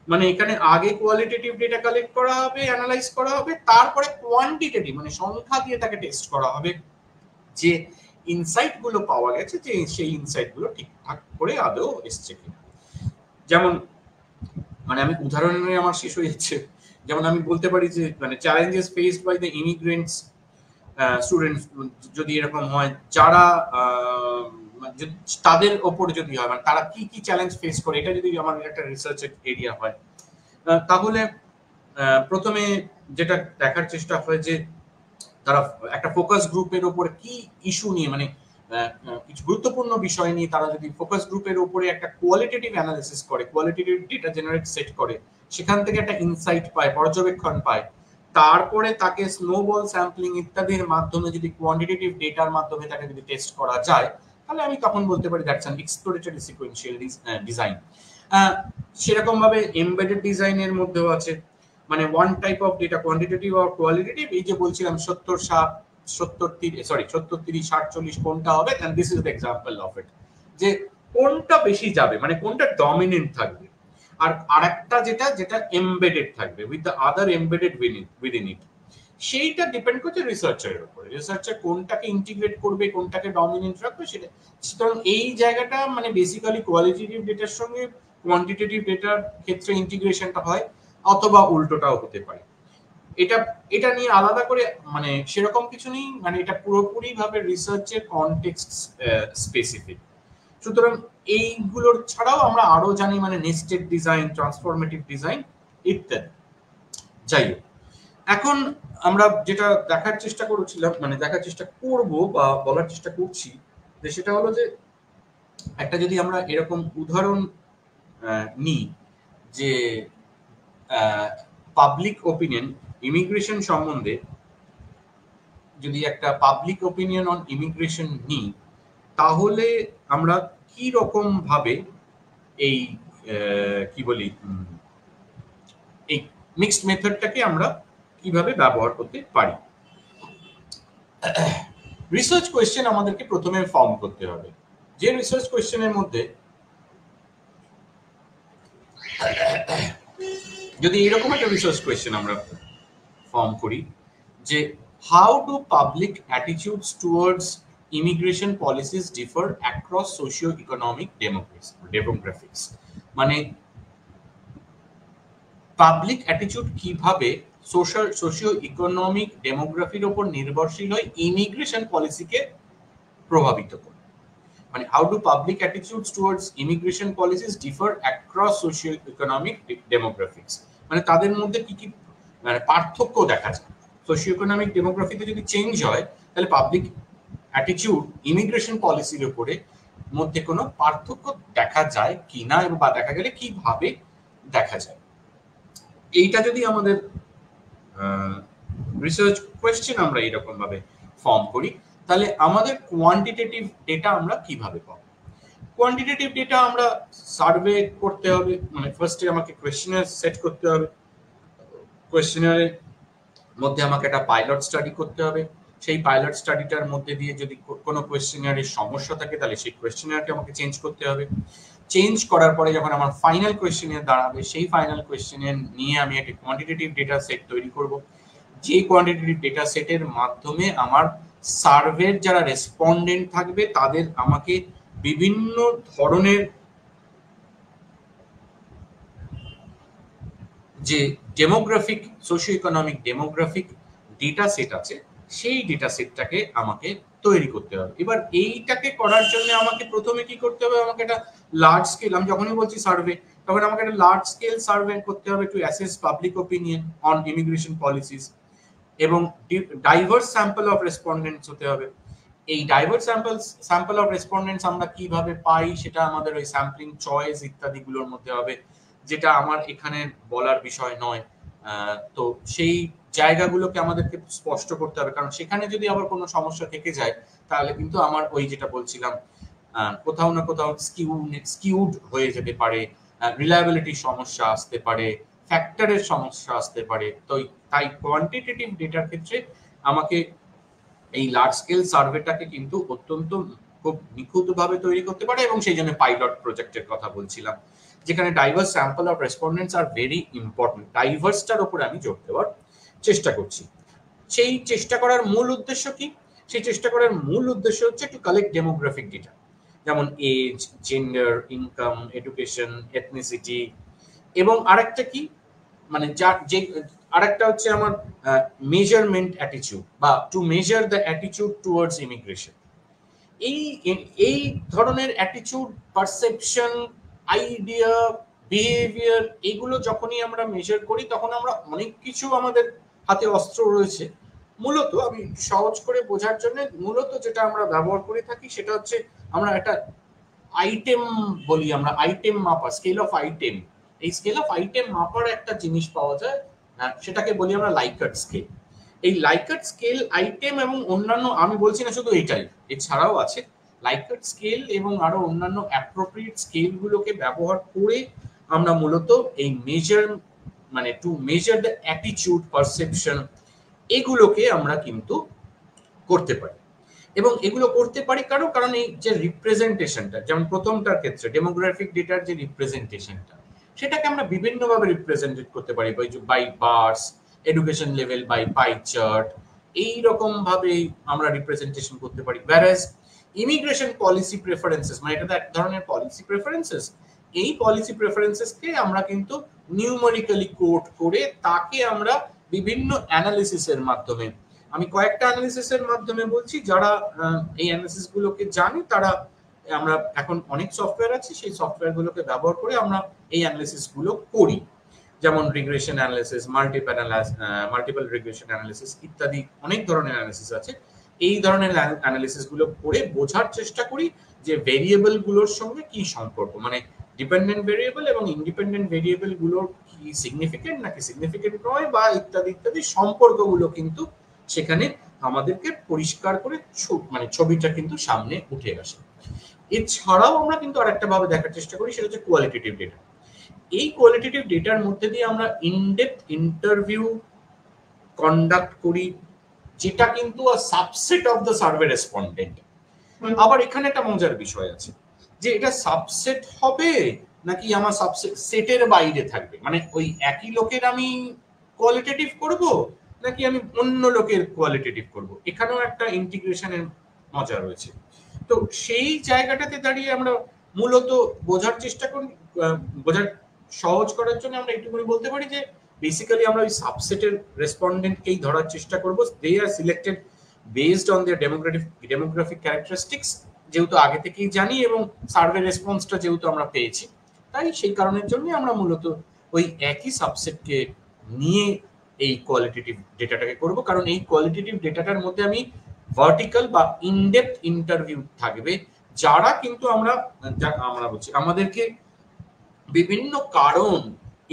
মানে এখানে আগে কোয়ালিটেটিভ ডেটা কালেক্ট করা হবে, অ্যানালাইজ করা হবে, তারপরে কোয়ান্টিটেটিভ মানে সংখ্যা দিয়ে তাকে টেস্ট করা হবে যে ইনসাইট গুলো পাওয়া গেছে, যে সেই ইনসাইট গুলো ঠিকঠাক করে আদৌ এসছে কিনা। যেমন মানে আমি উদাহরণে আমার শেষ হয়ে যাচ্ছে, যেমন আমি বলতে পারি যে মানে challenges faced by the immigrants students, যদি এরকম হয় যারা তাদের ওপর যদি হয় মানে তারা কি কি চ্যালেঞ্জ ফেস করে, এটা যদি আমার একটা রিসার্চ এরিয়া হয়, তাহলে প্রথমে যেটা দেখার চেষ্টা হয় যে তারা একটা ফোকাস গ্রুপের উপরে কি ইস্যু নিয়ে, মানে কিছু গুরুত্বপূর্ণ বিষয় নিয়ে তারা যদি ফোকাস গ্রুপের উপরে একটা কোয়ালিটেটিভ অ্যানালিসিস করে, কোয়ালিটেটিভ ডেটা জেনারেট সেট করে, সেখান থেকে একটা ইনসাইট পায়, পর্যবেক্ষণ পায়, তারপরে তাকে স্নোবল স্যাম্পলিং ইত্যাদির মাধ্যমে যদি কোয়ান্টিটেটিভ ডেটার মাধ্যমে তাকে যদি টেস্ট করা যায়, তাহলে আমি তখন বলতে পারি that's an exploratory sequential design. সেরকম ভাবে এমবেডেড ডিজাইনের মধ্যেও আছে, মানে one type of data quantitative আর কোয়ালিটেটিভ। এই যে বলছিলাম 70-30-60-40 কোনটা হবে, and this is the example of it, যে কোনটা বেশি যাবে, মানে কোনটা ডমিনেন্ট থাকবে, আর আরেকটা যেটা এমবেডেড থাকবে with the other embedded within it, সেইটা ডিপেন্ড করছে রিসার্চারের উপরে। রিসার্চার কোনটাকে ইন্টিগ্রেট করবে, কোনটাকে ডমিনেন্ট রাখবে সেটা। সুতরাং এই জায়গাটা মানে বেসিক্যালি কোয়ালিটেটিভ ডেটার সঙ্গে কোয়ান্টিটেটিভ ডেটার ক্ষেত্রে ইন্টিগ্রেশনটা হয়, অথবা উল্টোটাও হতে পারে। এটা নিয়ে আলাদা করে মানে সেরকম কিছু নেই, মানে এটা পুরোপুরি ভাবে রিসার্চের কনটেক্সট স্পেসিফিক। সুতরাং এইগুলোর ছাড়াও আমরা আরো জানি মানে নেস্টেড ডিজাইন, ট্রান্সফরমেটিভ ডিজাইন ইত্যাদি। যাই হোক, এখন আমরা যেটা দেখার চেষ্টা করছিলাম, মানে দেখার চেষ্টা করব বা বলার চেষ্টা করছি, যে সেটা হলো যে একটা যদি আমরা এরকম উদাহরণ নিই যে পাবলিক ওপিনিয়ন ইমিগ্রেশন সম্বন্ধে, যদি একটা পাবলিক ওপিনিয়ন অন ইমিগ্রেশন নিই, তাহলে আমরা কি রকম ভাবে এই কি বলি এই মিক্সড মেথডটাকে আমরা কিভাবে ব্যবহার করতে পারি। রিসার্চ কোয়েশ্চেন আমাদেরকে প্রথমে ফর্ম করতে হবে, যে রিসার্চ কোয়েশ্চেনের মধ্যে যদি এরকম একটা রিসার্চ কোয়েশ্চেন আমরা ফর্ম করি যে how do public attitudes towards immigration policies differ across socio economic demographics, মানে পাবলিক অ্যাটিটিউড কিভাবে সোশিও ইকোনমিক ডেমোগ্রাফির উপর নির্ভরশীল হয়ে ইমিগ্রেশন পলিসিকে প্রভাবিত করে। মানে how do public attitudes towards immigration policies differ across socio economic demographics, মানে তাদের মধ্যে কি কি মানে পার্থক্য দেখা যায়। সোশিও ইকোনমিক ডেমোগ্রাফিতে যদি চেঞ্জ হয়, তাহলে পাবলিক অ্যাটিটিউড ইমিগ্রেশন পলিসির উপরে মধ্যে কোনো পার্থক্য দেখা যায় কিনা, এবং বা দেখা গেলে কিভাবে দেখা যায়। এইটা যদি আমাদের রিসার্চ কোয়েশ্চেন আমরা এরকম ভাবে ফর্ম করি, তাহলে আমাদের কোয়ান্টিটেটিভ ডেটা আমরা কিভাবে পাবো। কোয়ান্টিটেটিভ ডেটা আমরা সার্ভে করতে হবে, মানে ফার্স্টে আমাকে কোয়েশ্চেনার সেট করতে হবে, কোয়েশ্চেনারের মধ্যে আমাকে একটা পাইলট স্টাডি করতে হবে, সেই পাইলট স্টাডিটার মধ্যে দিয়ে যদি কোনো কোয়েশ্চেনারের সমস্যা থাকে, তাহলে সেই কোয়েশ্চেনারকে আমাকে চেঞ্জ করতে হবে। চেঞ্জ করার পরে যখন আমার ফাইনাল কোয়েশ্চেনার দাঁড়াবে, সেই ফাইনাল কোয়েশ্চেনার নিয়ে আমি একটা কোয়ান্টিটেটিভ ডেটা সেট তৈরি করব, যে কোয়ান্টিটেটিভ ডেটা সেটের মাধ্যমে আমার সার্ভের যারা রেসপন্ডেন্ট থাকবে তাদের আমাকে বিভিন্ন ধরনের যে demographic socio economic demographic data set আছে, সেই ডেটা সেটটাকে আমাকে তৈরি করতে হবে। এবার এইটাকে করার জন্য আমাকে প্রথমে কি করতে হবে, আমাকে একটা লার্জ স্কেল, আমি যখনই বলছি সার্ভে, তখন আমাকে একটা লার্জ স্কেল সার্ভে করতে হবে to assess public opinion on immigration policies, এবং ডাইভার্স স্যাম্পল অফ রেসপন্ডেন্টস হতে হবে। এই ডাইভার্স স্যাম্পল অফ রেসপন্ডেন্টস আমরা কিভাবে পাই, সেটা আমাদের ওই স্যাম্পলিং চয়েস ইত্যাদি গুলোর মধ্যে হবে, যেটা আমার এখানে বলার বিষয় নয়। তো সেই জায়গাগুলোকে আমাদেরকে স্পষ্ট করতে হবে, কারণ সেখানে যদি আবার কোনো সমস্যা থেকে যায়, তাহলে কিন্তু আমার ওই যেটা বলছিলাম কোথাও না কোথাও স্কিউড হয়ে যেতে পারে, রিলায়েবিলিটির সমস্যা আসতে পারে, ফ্যাক্টরের সমস্যা আসতে পারে। তো তাই কোয়ান্টিটেটিভ ডেটার ক্ষেত্রে আমাকে এই লার্জ স্কেল সার্ভেটাকে কিন্তু অত্যন্ত খুব নিখুঁতভাবে তৈরি করতে পারে, এবং সেই জন্য পাইলট প্রজেক্টের কথা বলছিলাম, যেখানে diverse sample of respondents are very important. ডাইভার্সটার উপরে আমি জোর দেওয়ার চেষ্টা করছি। সেই চেষ্টা করার মূল উদ্দেশ্য কি? সেই চেষ্টা করার মূল উদ্দেশ্য হচ্ছে টু কালেক্ট ডেমোগ্রাফিক ডেটা, যেমন age, gender, income, education, ethnicity, এবং আরেকটা কি, মানে যে আরেকটা হচ্ছে আমার মেজারমেন্ট অ্যাটিটিউড, বা to measure the attitude towards immigration. এই এই ধরনের অ্যাটিটিউড, পারসেপশন, আইডিয়া, বিহেভিয়ার, এগুলো যখনই আমরা মেজার করি তখন আমরা অনেক কিছু, আমাদের হাতে অস্ত্র রয়েছে। মূলত আমি সহজ করে বোঝার জন্য মূলত যেটা আমরা ব্যবহার করে থাকি সেটা হচ্ছে আমরা একটা আইটেম বলি, আমরা আইটেম মাপার, স্কেল অফ আইটেম। এই স্কেল অফ আইটেম মাপার একটা জিনিস পাওয়া যায়, সেটাকে বলি আমরা লাইকার্ট স্কেল। এই লাইকার্ট স্কেল, আইটেম এবং অন্যান্য, আমি বলছি না শুধু এইটাই, এছাড়াও আছে লাইকার্ট স্কেল এবং আরো অন্যান্য অ্যাপ্রোপ্রিয়েট স্কেল গুলোকে ব্যবহার করে আমরা মূলত এই মেজার, মানে two measure the attitude, perception, এগুলোকে আমরা কিন্তু করতে পারি। এবং এগুলো করতে পারি কারণ এই যে রিপ্রেজেন্টেশনটা, যেমন প্রথমটার ক্ষেত্রে ডেমোগ্রাফিক ডেটার যে রিপ্রেজেন্টেশনটা, সেটাকে আমরা বিভিন্নভাবে রিপ্রেজেন্ট করতে পারি, by bars, education level, by pie chart, এইরকম ভাবে আমরা রিপ্রেজেন্টেশন করতে পারি। whereas ইমিগ্রেশন পলিসি প্রেফারেন্সেস, মানে এটা এক ধরনের পলিসি প্রেফারেন্সেস, এই পলিসি প্রেফারেন্সেসকে আমরা কিন্তু নিউমেরিক্যালি কোড করে তাকে আমরা বিভিন্ন অ্যানালিসিসের মাধ্যমে, আমি কয়েকটা অ্যানালিসিসের মাধ্যমে বলছি, যারা এই অ্যানালিসিস গুলোকে জানে তারা, আমরা এখন অনেক সফটওয়্যার আছে, সেই সফটওয়্যার গুলোকে ব্যবহার করে আমরা এই অ্যানালিসিস গুলো করি, যেমন regression analysis, multiple regression analysis ইত্যাদি অনেক ধরনের অ্যানালিসিস আছে। এই ধরনের অ্যানালিসিস গুলো করে বোঝার চেষ্টা করি যে ভেরিয়েবল গুলোর সঙ্গে কি সম্পর্ক, মানে ডিপেন্ডেন্ট ভেরিয়েবল এবং ইন্ডিপেন্ডেন্ট ভেরিয়েবল গুলোর কি সিগনিফিকেন্ট নাকি সিগনিফিকেন্ট নয়, বা ইত্যাদি ইত্যাদি সম্পর্কগুলো কিন্তু সেখানে আমাদেরকে পরিষ্কার করে মানে ছবিটা কিন্তু সামনে উঠে আসে। এছাড়াও আমরা কিন্তু আরেকটা ভাবে দেখার চেষ্টা করি, সেটা হচ্ছে কোয়ালিটেটিভ ডেটা। এই কোয়ালিটেটিভ ডেটার মধ্যে দিয়ে আমরা ইনডেপথ ইন্টারভিউ কন্ডাক্ট করি, যেটা কিন্তু subset of the survey respondent. আবার এখানে একটা মজার বিষয় আছে যে এটা সাবসেট হবে নাকি আমার সাবসেট সেটের বাইরে থাকবে, মানে ওই একই লোকের আমি কোয়ালিটেটিভ করব নাকি আমি অন্য লোকের কোয়ালিটেটিভ করব, এখানেও একটা ইন্টিগ্রেশনের মজা রয়েছে। তো সেই জায়গাটাতে দাঁড়িয়ে আমরা মূলত বোঝার চেষ্টা করি, বোঝার সহজ করার জন্য আমরা একটুখানি বলতে পারি যে বেসিক্যালি আমরা ওই সাবসেটের রেসপন্ডেন্টকেই ধরার চেষ্টা করব। They are selected based on their demographic characteristics, যেহেতু আগে থেকেই জানি, এবং সার্ভে রেসপন্সটা যেহেতু আমরা পেয়েছি, তাই সেই কারণের জন্য আমরা মূলত ওই একই সাবসেটকে নিয়ে এই কোয়ালিটেটিভ ডেটাটাকে করব, কারণ এই কোয়ালিটেটিভ ডেটাটার মধ্যে আমি ভার্টিক্যাল বা ইনডেপথ ইন্টারভিউ থাকবে, যারা কিন্তু আমরা বলছি আমাদেরকে বিভিন্ন কারণ,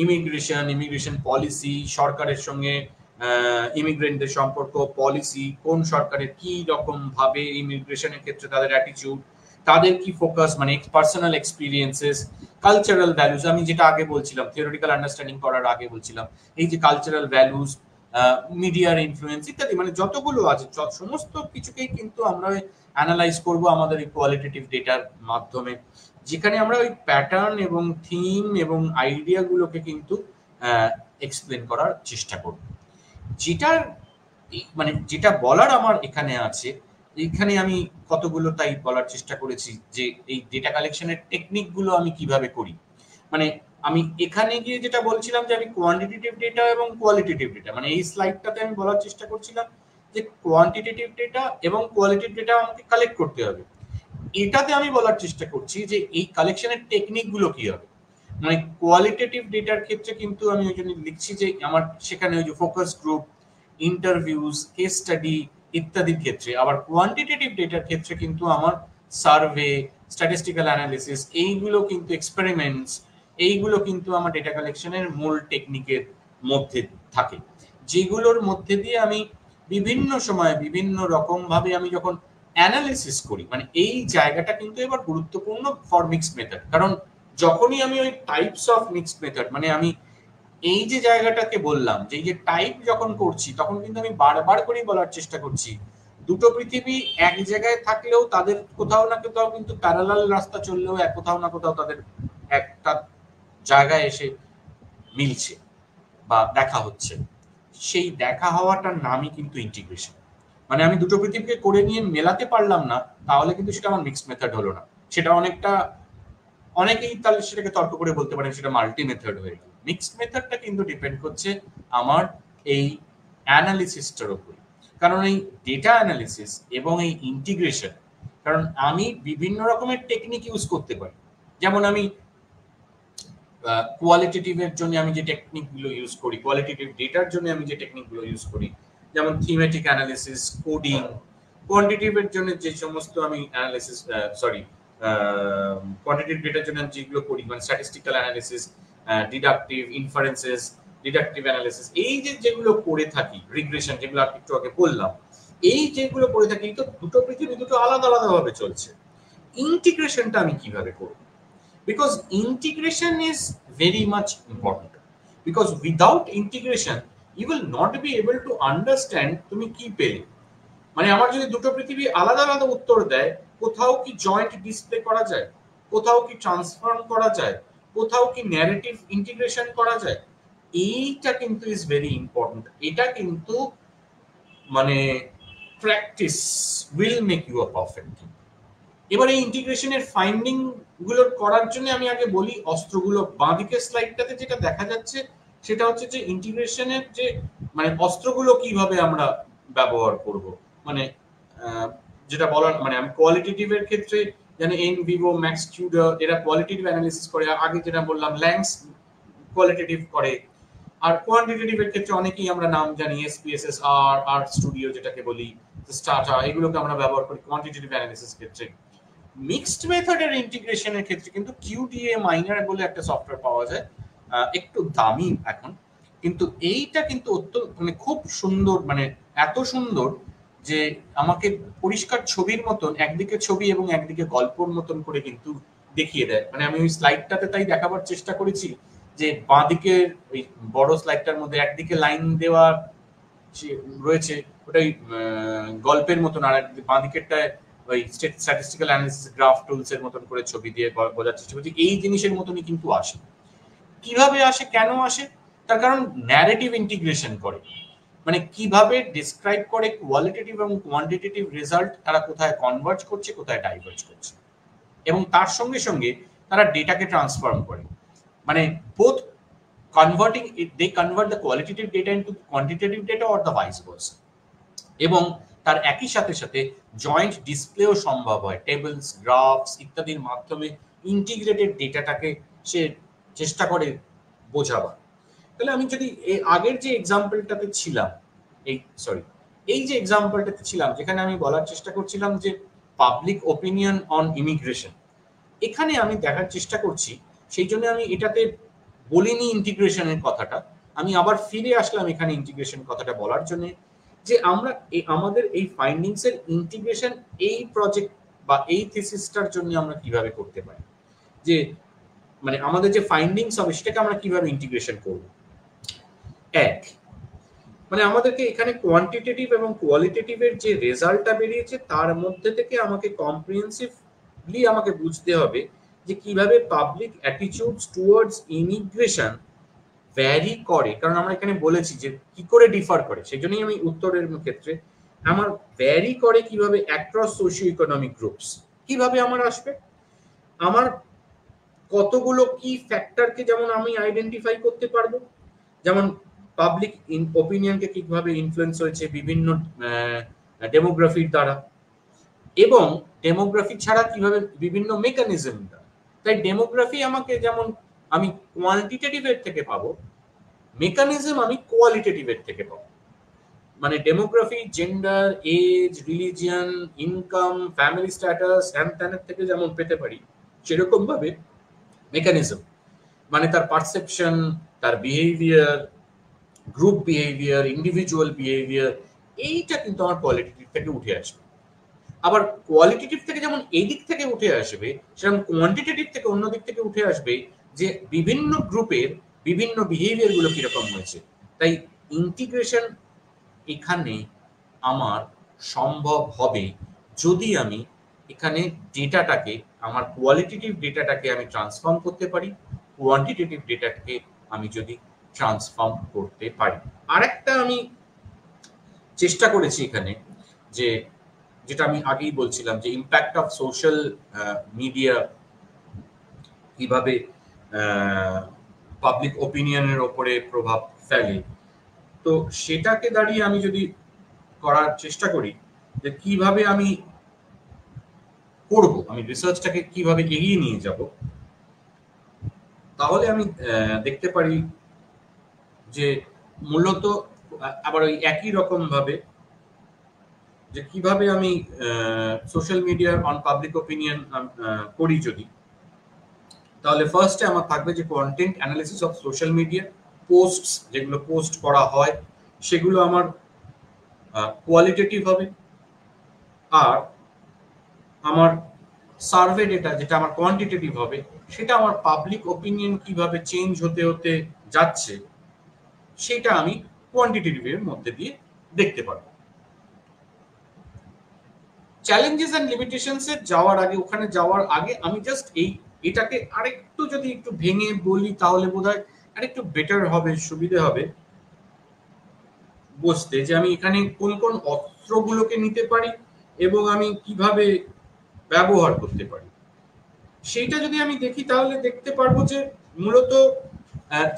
ইমিগ্রেশন পলিসি, সরকারের সঙ্গে ইমিগ্রেন্টদের সম্পর্ক, পলিসি, কোন সরকারের কি রকম ভাবে ইমিগ্রেশনের ক্ষেত্রে তাদের অ্যাটিটিউড, তাদের কি ফোকাস, মানে পার্সোনাল এক্সপিরিয়েন্সেস, কালচারাল ভ্যালুজ, আমি যেটা আগে বলছিলাম থিওরিটিক্যাল আন্ডারস্ট্যান্ডিং করার আগে বলছিলাম, এই যে কালচারাল ভ্যালুজ, মিডিয়ার ইনফ্লুয়েন্স ইত্যাদি, মানে যতগুলো আছে সমস্ত কিছুকেই কিন্তু আমরা অ্যানালাইজ করব আমাদের এই কোয়ালিটেটিভ ডেটার মাধ্যমে, যেখানে আমরা ওই প্যাটার্ন এবং থিম এবং আইডিয়া গুলোকে কিন্তু এক্সপ্লেন করার চেষ্টা করব। যেটার মানে যেটা বলার আমার এখানে আছে, এখানে আমি কতগুলো তাই বলার চেষ্টা করেছি যে এই ডেটা কালেকশনের টেকনিক গুলো আমি কিভাবে করি। মানে আমি এখানে গিয়ে যেটা বলছিলাম যে আমি কোয়ান্টিটেটিভ ডেটা এবং কোয়ালিটেটিভ ডেটা, মানে এই স্লাইডটাতে আমি বলার চেষ্টা করছিলাম যে কোয়ান্টিটেটিভ ডেটা এবং কোয়ালিটেটিভ ডেটা আমাকে কালেক্ট করতে হবে। এটাতে আমি বলার চেষ্টা করছি যে এই কালেকশনের টেকনিক গুলো কি হবে। মানে কোয়ালিটেটিভ ডেটার ক্ষেত্রে কিন্তু আমি ওই জন্য লিখছি যে আমার সেখানে ওই যে focus group, interviews, case study ইত্যাদির ক্ষেত্রে, আবার কোয়ান্টিটেটিভ ডেটার ক্ষেত্রে কিন্তু আমার সার্ভে, স্ট্যাটিস্টিক্যাল অ্যানালিসিস, এইগুলো কিন্তু এক্সপেরিমেন্টস, এইগুলো কিন্তু আমার ডেটা কালেকশনের মূল টেকনিকের মধ্যে থাকে, যেগুলোর মধ্যে দিয়ে আমি বিভিন্ন সময় বিভিন্ন রকম ভাবে আমি যখন অ্যানালিসিস করি, মানে এই জায়গাটা কিন্তু এবার গুরুত্বপূর্ণ ফর মিক্সড মেথড, কারণ যখনই আমি ওই টাইপস অফ মিক্সড মেথড, মানে আমি এই যে জায়গাটাকে বললাম যে এই যে টাইপ যখন করছি, তখন কিন্তু আমি বারবার করেই বলার চেষ্টা করছি দুটো পৃথিবী এক জায়গায় থাকলেও তাদের কোথাও না কোথাও কিন্তু প্যারালাল রাস্তা চললেও কোথাও না কোথাও তাদের একটা জায়গায় এসে মিলছে বা দেখা হচ্ছে। সেই দেখা হওয়াটার নামই কিন্তু ইন্টিগ্রেশন। মানে আমি দুটো পৃথিবীকে করে নিয়ে মেলাতে পারলাম না, তাহলে কিন্তু সেটা আমার মিক্সড মেথড হলো না, সেটা অনেকেই তাহলে সেটাকে তর্ক করে বলতে পারেন সেটা মাল্টি মেথড হয়ে গেল। মিক্সড মেথডটা কিন্তু ডিপেন্ড করছে আমার এই অ্যানালিসিসটার উপর। কারণ এই ডেটা অ্যানালিসিস এবং এই ইন্টিগ্রেশন, কারণ আমি বিভিন্ন রকমের টেকনিক ইউজ করতে পারি। যেমন আমি কোয়ালিটেটিভের জন্য আমি যে টেকনিকগুলো ইউজ করি, কোয়ালিটেটিভ ডেটার জন্য আমি যে টেকনিকগুলো ইউজ করি, যেমন থিমেটিক অ্যানালিসিস, কোডিং। কোয়ান্টিটিভের জন্য যে সমস্ত আমি অ্যানালিসিস কোয়ান্টিটিভ ডেটার জন্য যেগুলো করি, মানে statistical analysis, deductive inferences, deductive analysis, এই যে যেগুলো করে থাকি, রিগ্রেশন যেগুলো একটু আগে বললাম, এই যেগুলো করে থাকি, তো দুটো পৃথিবী দুটো আলাদা আলাদা ভাবে চলছে। ইন্টিগ্রেশনটা আমি কিভাবে করব? Because integration is very much important, because without integration you will not be able to understand তুমি কি পেলে। মানে আমার যদি দুটো পৃথিবী আলাদা আলাদা উত্তর দেয়, কোথাও কি জয়েন্ট ডিসপ্লে করা যায়, কোথাও কি ট্রান্সফর্ম করা যায়, কোথাও কি ন্যারেটিভ ইন্টিগ্রেশন করা যায়, এইটা কিন্তু ইজ ভেরি ইম্পর্টেন্ট। এটা কিন্তু মানে practice will make you a perfect. এবার এই ইন্টিগ্রেশনের ফাইন্ডিং গুলো করার জন্য আমি আগে বলি অস্ত্রগুলো। বাঁদিকের স্লাইডটাতে যেটা দেখা যাচ্ছে সেটা হচ্ছে যে ইন্টিগ্রেশনের যে মানে অস্ত্রগুলো কিভাবে আমরা ব্যবহার করব। মানে যেটা বলার, মানে আমি কোয়ালিটেটিভের ক্ষেত্রে যেন এনভিভো, ম্যাক্স টিউডার, এরা কোয়ালিটেটিভ অ্যানালিসিস করে। আগে যেটা বললাম ল্যাংস কোয়ালিটেটিভ করে। আর কোয়ান্টিটেটিভের ক্ষেত্রে অনেকেই আমরা নাম জানি, এসপিএসএস, আর স্টুডিও যেটাকে বলি, স্টাটা, এগুলোকে আমরা ব্যবহার করি কোয়ান্টিটেটিভ অ্যানালিসিস ক্ষেত্রে। মিক্সড মেথডের ইন্টিগ্রেশনের ক্ষেত্রে কিন্তু কিউডিএ মাইনার বলে একটা সফটওয়্যার পাওয়া যায়, একটু দামি এখন, কিন্তু এইটা কিন্তু অত্যন্ত মানে খুব সুন্দর, মানে এত সুন্দর যে আমাকে পরিষ্কার ছবির মতন একদিকে ছবি এবং একদিকে গল্পর মতন করে কিন্তু দেখিয়ে দেয়। মানে আমি ওই স্লাইডটাতে তাই দেখাবার চেষ্টা করেছি যে বাঁদিকের ওই বড় স্লাইডটার মধ্যে একদিকে লাইন দেওয়া রয়েছে, ওটাই গল্পের মতন, আর বাঁদিকেরটায় ওই স্ট্যাটিস্টিক্যাল অ্যানালিসিস গ্রাফ টুলস এর মতন করে ছবি দিয়ে বোঝার চেষ্টা করছি। এই জিনিসের মতনই কিন্তু আসে। কিভাবে আসে, কেন আসে? তার কারণ ন্যারেটিভ ইন্টিগ্রেশন করে, মানে কিভাবে ডিসক্রাইব করে কোয়ালিটেটিভ এবং কোয়ান্টিটেটিভ রেজাল্ট, তারা কোথায় কনভার্জ করছে, কোথায় ডাইভার্জ করছে, এবং তার সঙ্গে সঙ্গে তারা ডেটাকে ট্রান্সফর্ম করে। মানে both converting, they convert the qualitative data into quantitative data or the vice versa. এবং তার একই সাথে সাথে জয়েন্ট ডিসপ্লেও সম্ভব হয়, টেবলস, গ্রাফস ইত্যাদির মাধ্যমে ইন্টিগ্রেটেড ডেটাটাকে সে চেষ্টা করে বোঝাবার। তাহলে আমি যদি আগের যে এক্সাম্পলটাতে ছিলাম, এই যে এক্সাম্পলটাতে ছিলাম যেখানে আমি বলার চেষ্টা করছিলাম যে পাবলিক ওপিনিয়ন অন ইমিগ্রেশন, এখানে আমি দেখার চেষ্টা করছি, সেই জন্য আমি এটাতে বলিনি ইন্টিগ্রেশনের কথাটা, আমি আবার ফিরে আসলাম এখানে ইন্টিগ্রেশন কথাটা বলার জন্য, যে আমরা আমাদের এই ফাইন্ডিংস এর ইন্টিগ্রেশন এই প্রজেক্ট বা এই থিসিসটার জন্য আমরা কিভাবে করতে পারি, যে মানে আমাদের যে ফাইন্ডিংস হবে সেটাকে আমরা কিভাবে ইন্টিগ্রেশন করব। এক, মানে আমাদেরকে এখানে কোয়ান্টিটেটিভ এবং কোয়ালিটেটিভের যে রেজাল্টটা বেরিয়েছে তার মধ্যে থেকে আমাকে কম্প্রিহেন্সিভলি আমাকে বুঝতে হবে যে কিভাবে public attitudes towards immigration vary করে। কারণ আমরা এখানে বলেছি যে কি করে ডিফার করে, সেই জন্যই আমি উত্তরের ক্ষেত্রে আমার ভ্যারি করে কিভাবে অ্যাক্রস সোশিও ইকোনমিক গ্রুপস, কিভাবে আমার আসবে, আমার কতগুলো কি ফ্যাক্টরকে যেমন আমি আইডেন্টিফাই করতে পারবো, যেমন পাবলিক ওপিনিয়নকে কিভাবে ইনফ্লুয়েন্স হয়েছে বিভিন্ন ডেমোগ্রাফির দ্বারা, এবং ডেমোগ্রাফি ছাড়া কিভাবে বিভিন্ন মেকানিজম দ্বারা। তাই ডেমোগ্রাফি আমাকে যেমন আমি কোয়ান্টিটেটিভের থেকে পাবো, মেকানিজম আমি কোয়ালিটেটিভের থেকে পাবো। মানে demography gender, age, religion, income, family status, হ্যান ত্যানের থেকে যেমন পেতে পারি, সেরকম ভাবে মেকানিজম মানে তার পারসেপশন, তার behaviour, group behaviour, individual behaviour, এইটা কিন্তু আমার কোয়ালিটেটিভ থেকে উঠে আসবে। আবার কোয়ালিটেটিভ থেকে যেমন এই দিক থেকে উঠে আসবে, সেরকম কোয়ান্টিটেটিভ থেকে অন্য দিক থেকে উঠে আসবে যে বিভিন্ন গ্রুপের বিভিন্ন বিহেভিয়ার গুলো কিরকম হয়েছে। তাই ইন্টিগ্রেশন এখানে আমার সম্ভব হবে যদি আমি এখানে ডেটাটাকে, আমার কোয়ালিটেটিভ ডেটাটাকে আমি ট্রান্সফর্ম করতে পারি, কোয়ান্টিটেটিভ ডেটাটাকে আমি যদি ট্রান্সফর্ম করতে পারি। আরেকটা আমি চেষ্টা করেছি এখানে, যে যেটা আমি আগেই বলছিলাম, যে ইম্প্যাক্ট অফ সোশ্যাল মিডিয়া কিভাবে পাবলিক ওপিনিয়নের ওপরে প্রভাব ফেলে। তো সেটাকে দাঁড়িয়ে আমি যদি করার চেষ্টা করি যে কিভাবে আমি করব, আমি রিসার্চটাকে কিভাবে এগিয়ে নিয়ে যাব, তাহলে আমি দেখতে পারি যে মূলত আবার ওই একই রকম ভাবে যে কিভাবে আমি সোশ্যাল মিডিয়ার অন পাবলিক ওপিনিয়ন করি যদি, তাহলে ফার্স্টে আমার থাকবে যে content analysis of social media posts, যেগুলো পোস্ট করা হয় সেগুলো আমার কোয়ালিটেটিভ হবে। আর আমার সার্ভে ডেটা যেটা আমার কোয়ান্টিটেটিভ হবে, সেটা আমার পাবলিক ওপিনিয়ন কিভাবে চেঞ্জ হতে হতে যাচ্ছে সেটা আমি কোয়ান্টিটেটিভের মধ্যে দিয়ে দেখতে পারবো। চ্যালেঞ্জেস এন্ড লিমিটেশনস এর যাওয়ার আগে, ওখানে যাওয়ার আগে আমি জাস্ট এটাকে আরেকটু যদি একটু ভেঙে বলি তাহলে বোধহয় আরেকটু বেটার হবে, সুবিধা হবে বুঝতে, যে আমি এখানে কোন কোন অস্ত্রগুলোকে নিতে পারি এবং আমি কিভাবে ব্যবহার করতে পারি। সেইটা যদি আমি দেখি তাহলে দেখতে পারবো যে মূলত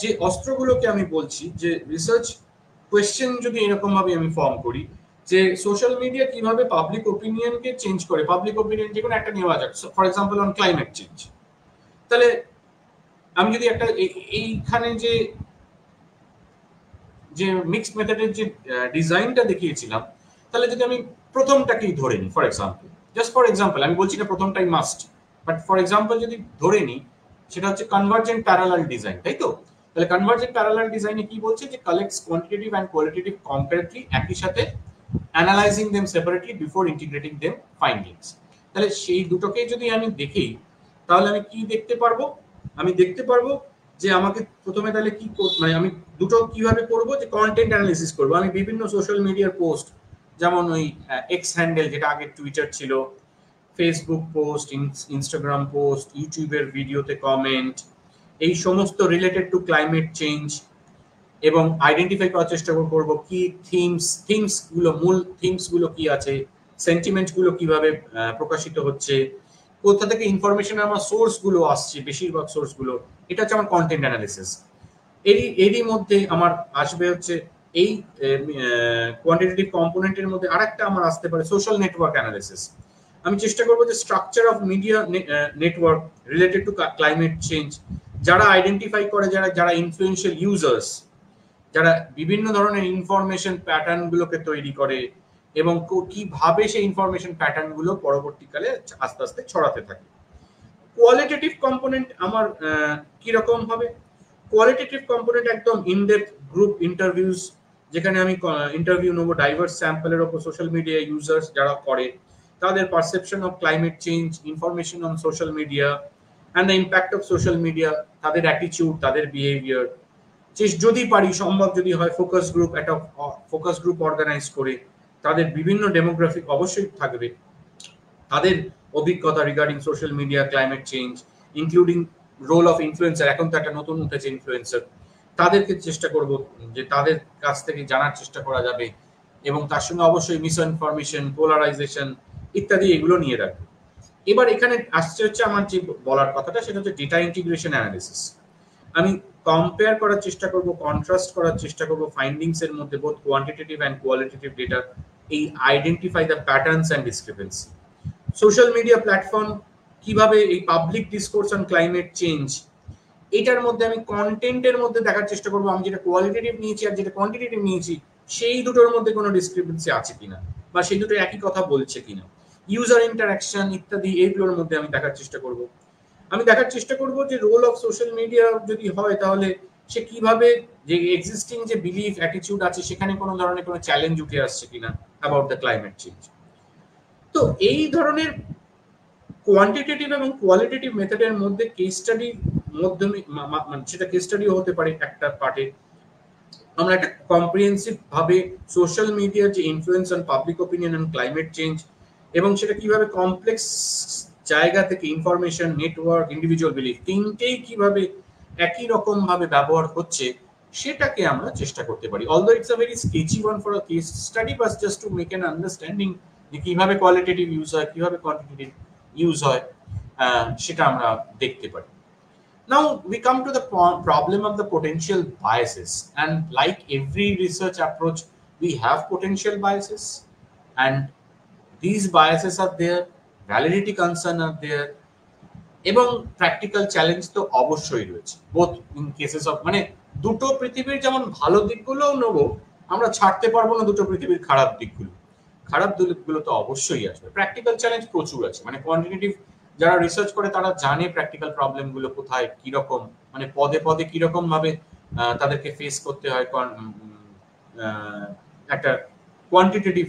যে অস্ত্রগুলোকে আমি বলছি, যে রিসার্চ কোয়েশ্চেন যদি এরকম ভাবে আমি ফর্ম করি যে সোশ্যাল মিডিয়া কিভাবে পাবলিক ওপিনিয়নকে চেঞ্জ করে, পাবলিক ওপিনিয়ন যে কোনো একটা নেওয়া যাক, for example on climate change, তাহলে আমি যদি একটা এইখানে যে যে মিক্সড মেথডের যে ডিজাইনটা দেখিয়েছিলাম, তাহলে যদি আমি প্রথমটাকেই ধরে নিই, for example, just for example, আমি বলছি না প্রথমটাই মাস্ট, বাট ফর এক্সাম্পল যদি ধরে নিই, সেটা হচ্ছে কনভার্জেন্ট প্যারালাল ডিজাইন, তাই তো? তাহলে কনভার্জেন্ট প্যারালাল ডিজাইনে কি বলছে, যে কালেক্টস কোয়ান্টিটেটিভ এন্ড কোয়ালিটেটিভ কম্পারেটলি, একই সাথে analysing them separately before integrating them findings. তাহলে সেই দুটোকে যদি আমি দেখি তাহলে আমি কি দেখতে পারবো, আমি দেখতে পারবো যে আমাকে প্রথমে তাহলে কি মানে আমি দুটো কিভাবে করব, যে কন্টেন্ট অ্যানালিসিস করব। আমি বিভিন্ন সোশ্যাল মিডিয়ার পোস্ট, যেমন ওই এক্স হ্যান্ডেল যেটা আগে টুইটার ছিল, ফেসবুক পোস্ট, ইনস্টাগ্রাম পোস্ট, ইউটিউবের ভিডিওতে কমেন্ট, এই সমস্ত রিলেটেড টু ক্লাইমেট চেঞ্জ, এবং আইডেন্টিফাই করার চেষ্টা করব কি থিমস গুলো, মূল থিমস গুলো কি আছে, সেন্টিমেন্ট গুলো কিভাবে প্রকাশিত হচ্ছে, কোথা থেকে ইনফরমেশন আমার সোর্স গুলো আসছে, বেশিরভাগ সোর্স গুলো, এটা হচ্ছে আমার কন্টেন্ট অ্যানালিসিস। এরই মধ্যে আমার আসবে হচ্ছে এই কোয়ান্টিটেটিভ কম্পোনেন্টের মধ্যে আরেকটা আমার আসতে পারে সোশ্যাল নেটওয়ার্ক অ্যানালিসিস। আমি চেষ্টা করবো যে structure of media network related to climate change, যারা আইডেন্টিফাই করে, যারা ইনফ্লুয়েন্সিয়াল ইউজার্স, যারা বিভিন্ন ধরনের ইনফরমেশন প্যাটার্ন গুলোকে তৈরি করে এবং কিভাবে সেই ইনফরমেশন প্যাটার্ন গুলো পরবর্তীকালে আস্তে আস্তে ছড়াতে থাকে। কোয়ালিটেটিভ কম্পোনেন্ট আমার কিরকম হবে? কোয়ালিটেটিভ কম্পোনেন্ট একদম ইনডেপথ গ্রুপ ইন্টারভিউস, যেখানে আমি ইন্টারভিউ নেবো ডাইভার্স স্যাম্পলের ওপর সোশ্যাল মিডিয়া ইউজার্স যারা করে, তাদের perception of climate change, information on social media and the impact of social media, তাদের অ্যাটিটিউড, তাদের বিহেভিয়ার। যদি পারি, সম্ভব যদি হয়, ফোকাস গ্রুপ, একটা ফোকাস গ্রুপ অর্গানাইজ করে তাদের বিভিন্ন ডেমোগ্রাফিক অবশ্যই থাকবে, তাদের অভিজ্ঞতা regarding social media, climate change, including role of influencer, এখন তো একটা নতুন উঠেছে ইনফ্লুয়েন্সার, তাদেরকে চেষ্টা করব যে তাদের কাছ থেকে জানার চেষ্টা করা যাবে, এবং তার সঙ্গে অবশ্যই মিস ইনফরমেশন, পোলারাইজেশন ইত্যাদি এগুলো নিয়ে রাখবে। এবার এখানে আসছে হচ্ছে আমার যে বলার কথাটা, সেটা হচ্ছে ডেটা ইন্টিগ্রেশন অ্যানালিসিস। আমি কম্পেয়ার করার চেষ্টা করব, কন্ট্রাস্ট করার চেষ্টা করব ফাইন্ডিংস এর মধ্যে, both quantitative and qualitative data, এই identify the patterns and discrepancy. Social media platform কিভাবে এই public discourse on climate change, এটার মধ্যে আমি কন্টেন্টের মধ্যে দেখার চেষ্টা করবো আমি যেটা কোয়ালিটেটিভ নিয়েছি আর যেটা কোয়ান্টিটেটিভ নিয়েছি সেই দুটোর মধ্যে কোনো ডিসক্রিপেন্সি আছে কিনা, বা সেই দুটো একই কথা বলছে কিনা, ইউজার ইন্টারাকশন ইত্যাদি, এইগুলোর মধ্যে আমি দেখার চেষ্টা করব। আমি দেখার চেষ্টা করব যে রোল অফ সোশ্যাল মিডিয়া যদি হয়, তাহলে সে কিভাবে যে এক্সিস্টিং যে বিলিফ অ্যাটিটিউড আছে সেখানে কোনো ধরনের কোনো চ্যালেঞ্জ উঠে আসছে কিনা অ্যাবাউট দ্য ক্লাইমেট চেঞ্জ। তো এই ধরনের কোয়ান্টিটেটিভ এবং কোয়ালিটেটিভ মেথডের মধ্যে কেস স্টাডির মাধ্যমে মানে সেটা কেস স্টাডিও হতে পারে একটা পার্টে, আমরা একটা কম্প্রিহেন্সিভ ভাবে সোশ্যাল মিডিয়ার যে influence on public opinion on climate change এবং সেটা কিভাবে কমপ্লেক্স জায়গা থেকে ইনফরমেশন, নেটওয়ার্ক, ইন্ডিভিজুয়াল বিলিফ তিনটেই কিভাবে একই রকম ভাবে ব্যবহার হচ্ছে সেটাকে আমরা চেষ্টা করতে পারি। Although it's a very sketchy one for a case study, but just to make an understanding যে কিভাবে কোয়ালিটেটিভ ইউজ হয়, কিভাবে কোয়ান্টিটেটিভ ইউজ হয়, সেটা আমরা দেখতে পারি। Now we come to the problem of the potential biases, and like every research approach, we have potential biases, and these biases are there, validity concern are there, এবং practical challenge তো অবশ্যই রয়েছে। Both in cases of মানে দুটো পৃথিবীর যেমন ভালো দিকগুলোও নেবো, আমরা ছাড়তে পারবো না দুটো পৃথিবীর খারাপ দিকগুলো। খারাপ দিকগুলো তো অবশ্যই আসবে। প্র্যাকটিক্যাল চ্যালেঞ্জ প্রচুর আছে, মানে কোয়ান্টিটেটিভ যারা রিসার্চ করে তারা জানে প্র্যাকটিক্যাল প্রবলেম গুলো কোথায় কিরকম, মানে পদে পদে কিরকম ভাবে তাদেরকে ফেস করতে হয় একটা কোয়ান্টিটেটিভ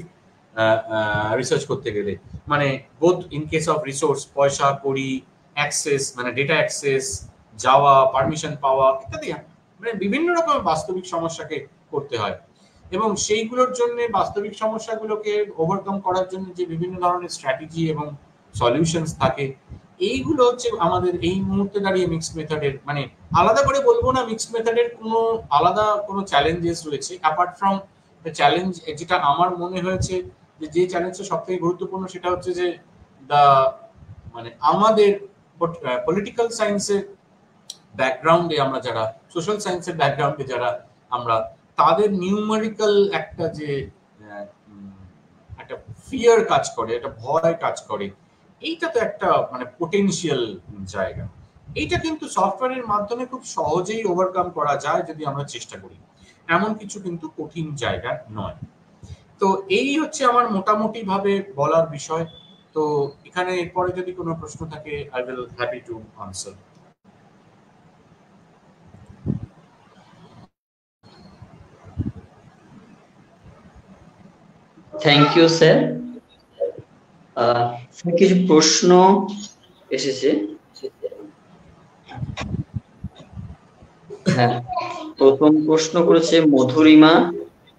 রিসার্চ করতে গেলে। মানে both in case of resource, পয়সা কড়ি, অ্যাক্সেস মানে ডেটা অ্যাক্সেস, যাওয়া, পারমিশন পাওয়া ইত্যাদি, মানে বিভিন্ন রকমের বাস্তবিক সমস্যাকে করতে হয়। এবং সেইগুলোর জন্য বাস্তবিক সমস্যাগুলোকে ওভারকাম করার জন্য যে বিভিন্ন ধরনের স্ট্র্যাটেজি এবং সলিউশনস থাকে, এইগুলো হচ্ছে আমাদের এই মুহূর্তে দাঁড়িয়ে মিক্সড মেথডের, মানে আলাদা করে বলবো না মিক্সড মেথডের কোনো আলাদা কোনো চ্যালেঞ্জেস রয়েছে অ্যাপার্ট ফ্রম দ্য চ্যালেঞ্জ। যেটা আমার মনে হয়েছে যে চ্যালেঞ্জটা সব থেকে গুরুত্বপূর্ণ সেটা হচ্ছে যে দা মানে আমাদের পলিটিক্যাল সায়েন্সের ব্যাকগ্রাউন্ডে আমরা যারা, সোশ্যাল সায়েন্সের ব্যাকগ্রাউন্ডে যারা আমরা, তাদের নিউমেরিক্যাল একটা যে একটা ফিয়ার কাজ করে, একটা ভয় কাজ করে, এইটা তো একটা মানে পোটেনশিয়াল জায়গা। এইটা কিন্তু সফটওয়্যারের মাধ্যমে খুব সহজেই ওভারকাম করা যায় যদি আমরা চেষ্টা করি, এমন কিছু কিন্তু কঠিন জায়গা নয়। তো এই হচ্ছে আমার মোটামুটি ভাবে বলার বিষয়। তো এখানে এরপরে যদি কোনো প্রশ্ন থাকে, I will happy to answer. Thank you sir. কিছু প্রশ্ন এসেছে। হ্যাঁ, প্রথম প্রশ্ন করেছে Madhurima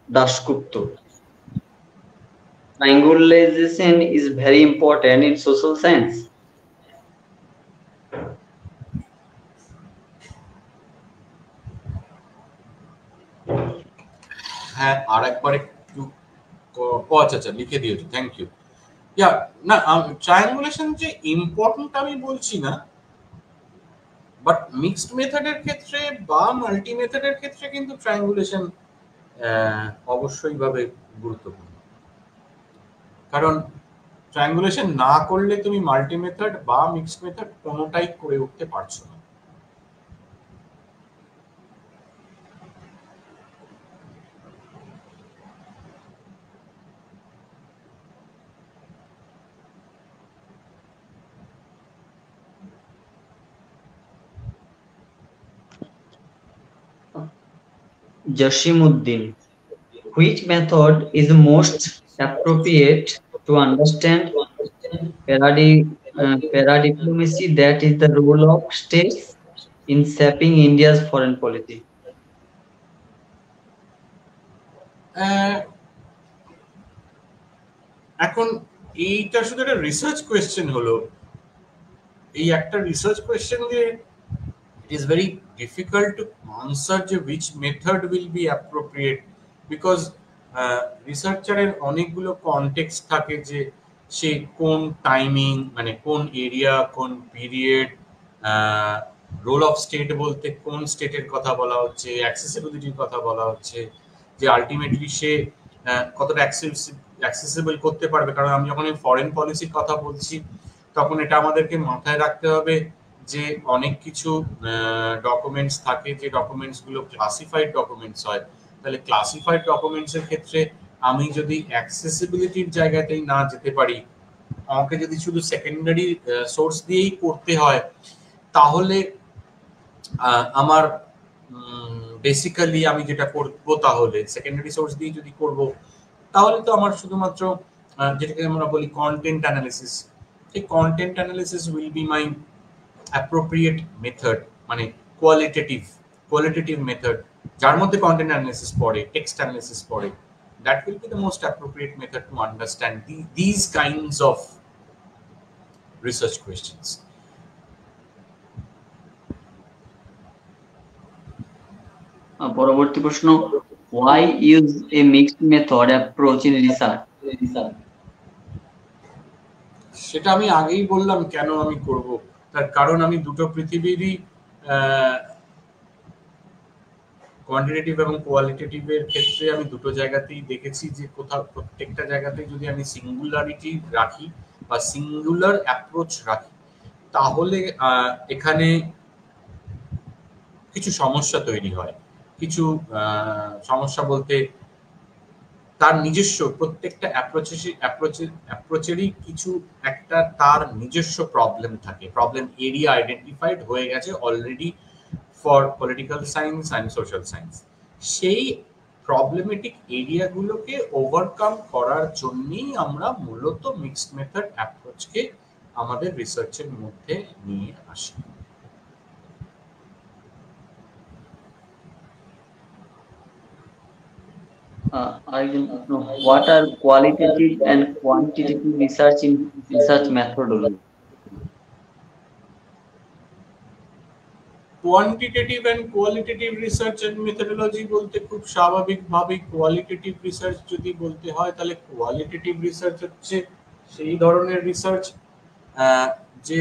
Dasgupta. Triangulation is very important in social science. হ্যাঁ, আরেকবার একটু আচ্ছা লিখে দিয়েছো, থ্যাংক ইউ। ইয়া না, ট্রায়াঙ্গুলেশন যে ইম্পর্টেন্ট আমি বলছি না, বাট মিক্সড মেথডের ক্ষেত্রে বা মাল্টি মেথডের ক্ষেত্রে কিন্তু ট্রায়াঙ্গুলেশন অবশ্যই ভাবে গুরুত্বপূর্ণ। কারণ ট্রায়াঙ্গুলেশন না করলে তুমি মাল্টি মেথড বা মিক্সড মেথড কোনোটাই করে উঠতে পারছো না। Jasimuddin, which method is most appropriate to understand paradiplomacy, that is the role of states in shaping India's foreign policy? এখন এইটা শুধু একটা রিসার্চ কোয়েশ্চেন হলো, এই একটা রিসার্চ কোয়েশ্চেন দিয়ে it is very difficult to answer যে which method will be appropriate, because রিসার্চারের অনেকগুলো কনটেক্সট থাকে যে সে কোন টাইমিং, মানে কোন এরিয়া, কোন পিরিয়ড, রোল অফ স্টেট বলতে কোন স্টেটের কথা বলা হচ্ছে, অ্যাক্সেসিবিলিটির কথা বলা হচ্ছে, যে আলটিমেটলি সে কতটা অ্যাক্সেসিবল করতে পারবে। কারণ আমি যখন ফরেন পলিসির কথা বলছি তখন এটা আমাদেরকে মাথায় রাখতে হবে যে অনেক কিছু ডকুমেন্টস থাকে, যে ডকুমেন্টস গুলো ক্লাসিফাইড ডকুমেন্টস হয়। তাহলে ক্লাসিফাইড ডকুমেন্টস এর ক্ষেত্রে আমি যদি অ্যাক্সেসিবিলিটির জায়গাতেই না যেতে পারি, আমাকে যদি শুধু সেকেন্ডারি সোর্স দিয়েই করতে হয়, তাহলে আমার বেসিক্যালি আমি যেটা করবো, তাহলে সেকেন্ডারি সোর্স দিয়ে যদি করব, তাহলে তো আমার শুধুমাত্র যেটাকে আমরা বলি কন্টেন্ট অ্যানালিসিস, এই content analysis will be my appropriate method, মানে কোয়ালিটেটিভ মেথড, যার মধ্যে কন্টেন্ট অ্যানালিসিস পড়ে, টেক্সট অ্যানালিসিস পড়ে। That will be the most appropriate method to understand these kinds of research questions. পরবর্তী প্রশ্ন, why use a mixed method approach in research? সেটা আমি আগেই বললাম কেন আমি করব, তার কারণ আমি দুটো পৃথিবীরই কোয়ান্টিটেটিভ এবং কোয়ালিটেটিভের ক্ষেত্রে আমি দুটো জায়গাতেই দেখেছি যে কোথাও প্রত্যেকটা জায়গাতেই যদি আমি সিঙ্গুলারিটি রাখি বা সিঙ্গুলার অ্যাপ্রোচ রাখি, তাহলে এখানে কিছু সমস্যা তৈরি হয়। কিছু সমস্যা বলতে তার নিজস্ব প্রত্যেকটা অ্যাপ্রোচেরই কিছু একটা তার নিজস্ব প্রবলেম থাকে, প্রবলেম এরিয়া আইডেন্টিফাইড হয়ে গেছে already for political science and social science. সেই প্রবলেমেটিক এরিয়াগুলোকে ওভারকাম করার জন্যই আমরা মূলত মিক্সড মেথড অ্যাপ্রোচকে আমাদের রিসার্চের মধ্যে নিয়ে আসি। What are qualitative and quantitative research in research methodology? Quantitative and qualitative research and methodology বলতে খুব স্বাভাবিকভাবে কোয়ালিটেটিভ রিসার্চ যদি বলতে হয়, তাহলে কোয়ালিটেটিভ রিসার্চ হচ্ছে সেই ধরনের রিসার্চ যে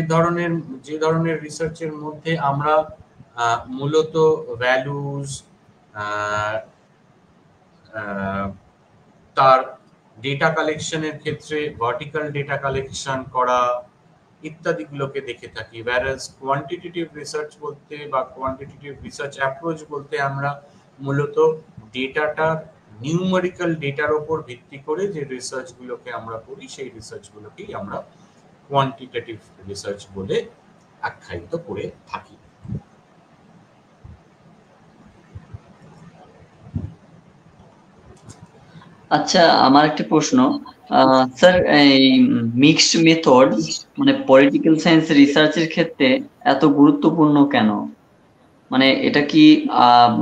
ধরনের রিসার্চের মধ্যে আমরা মূলত ভ্যালুজ, তার ডেটা কালেকশনের ক্ষেত্রে ভার্টিক্যাল ডেটা কালেকশন করা ইত্যাদিগুলোকে দেখে থাকি। whereas কোয়ান্টিটেটিভ রিসার্চ বলতে বা কোয়ান্টিটেটিভ রিসার্চ অ্যাপ্রোচ বলতে আমরা মূলত ডেটাটার নিউমেরিক্যাল ডেটার উপর ভিত্তি করে যে রিসার্চগুলোকে আমরা করি, সেই রিসার্চগুলোকেই আমরা কোয়ান্টিটেটিভ রিসার্চ বলে আখ্যায়িত করে থাকি। আচ্ছা, আমার একটা প্রশ্ন, স্যার, এই মিক্সড মেথড মানে পলিটিক্যাল সায়েন্স রিসার্চের ক্ষেত্রে এত গুরুত্বপূর্ণ কেন? মানে এটা কি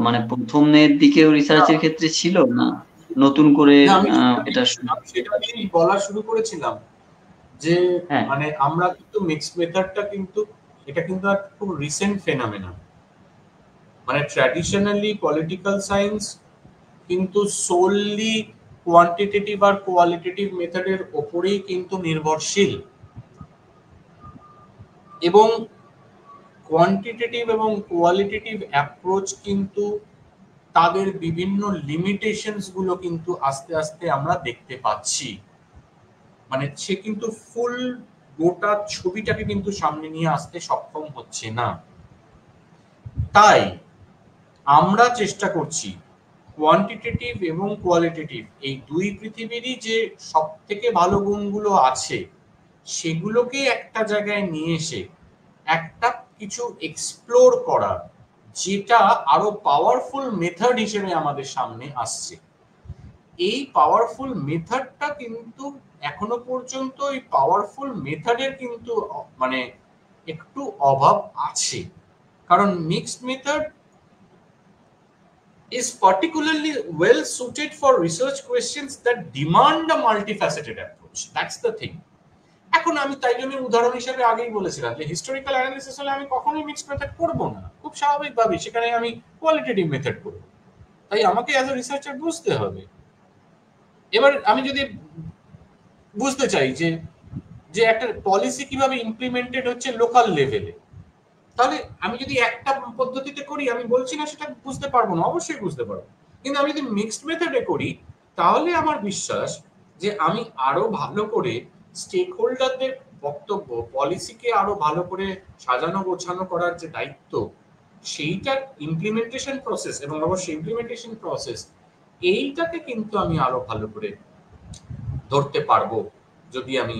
মানে প্রথমের দিকেও রিসার্চের ক্ষেত্রে ছিল, না নতুন করে এটা? সেটা আমি বলা শুরু করেছিলাম যে মানে আমরা কিন্তু মিক্সড মেথডটা কিন্তু এটা কিন্তু খুব রিসেন্ট ফেনোমেনন। মানে ট্র্যাডিশনালি পলিটিক্যাল সায়েন্স কিন্তু সোললি কোয়ান্টিটেটিভ আর কোয়ালিটেটিভ মেথডের ওপরেই কিন্তু নির্ভরশীল, এবং কোয়ান্টিটেটিভ এবং কোয়ালিটেটিভ অ্যাপ্রোচ কিন্তু তাদের বিভিন্ন লিমিটেশনস গুলো কিন্তু আস্তে আস্তে আমরা দেখতে পাচ্ছি। মানে সে কিন্তু ফুল গোটা ছবিটাকে কিন্তু সামনে নিয়ে আসতে সক্ষম হচ্ছে না। তাই আমরা চেষ্টা করছি কোয়ান্টিটেটিভ এবং কোয়ালিটেটিভ এই দুই পৃথিবীরই যে সব থেকে ভালো গুণগুলো আছে সেগুলোকে একটা জায়গায় নিয়ে এসে একটা কিছু এক্সপ্লোর করা, যেটা আরো পাওয়ারফুল মেথড হিসেবে আমাদের সামনে আসছে। এই পাওয়ারফুল মেথডটা কিন্তু এখনো পর্যন্ত এই পাওয়ারফুল মেথডের কিন্তু মানে একটু অভাব আছে, কারণ mixed method is particularly well suited for research questions that demand a multifaceted approach. That's the thing. এখন আমি তাই জন্য উদাহরণ হিসেবে আগেই বলেছিলাম যে হিস্টোরিক্যাল অ্যানালিসিস হলে আমি কখনোই মিক্সড মেথড করব না, খুব স্বাভাবিকভাবে সেখানে আমি কোয়ালিটেটিভ মেথড করব। তাই আমাকে অ্যাজ এ রিসার্চার বুঝতে হবে। এবার আমি যদি বুঝতে চাই যে যে একটা পলিসি কিভাবে ইমপ্লিমেন্টেড হচ্ছে লোকাল লেভেলে, তাহলে আমি যদি একটা পদ্ধতিতে করি, আমি বলছি না সেটা বুঝতে পারবো না, অবশ্যই বুঝতে পারবো, কিন্তু আমি যদি মিক্সড মেথডে করি তাহলে আমার বিশ্বাস যে আমি আরো ভালো করে স্টেক হোল্ডারদের বক্তব্য, পলিসিকে আরো ভালো করে সাজানো গোছানো করার যে দায়িত্ব, সেইটার ইমপ্লিমেন্টেশন প্রসেস এবং অবশ্যই ইমপ্লিমেন্টেশন প্রসেস এইটাকে কিন্তু আমি আরো ভালো করে ধরতে পারবো যদি আমি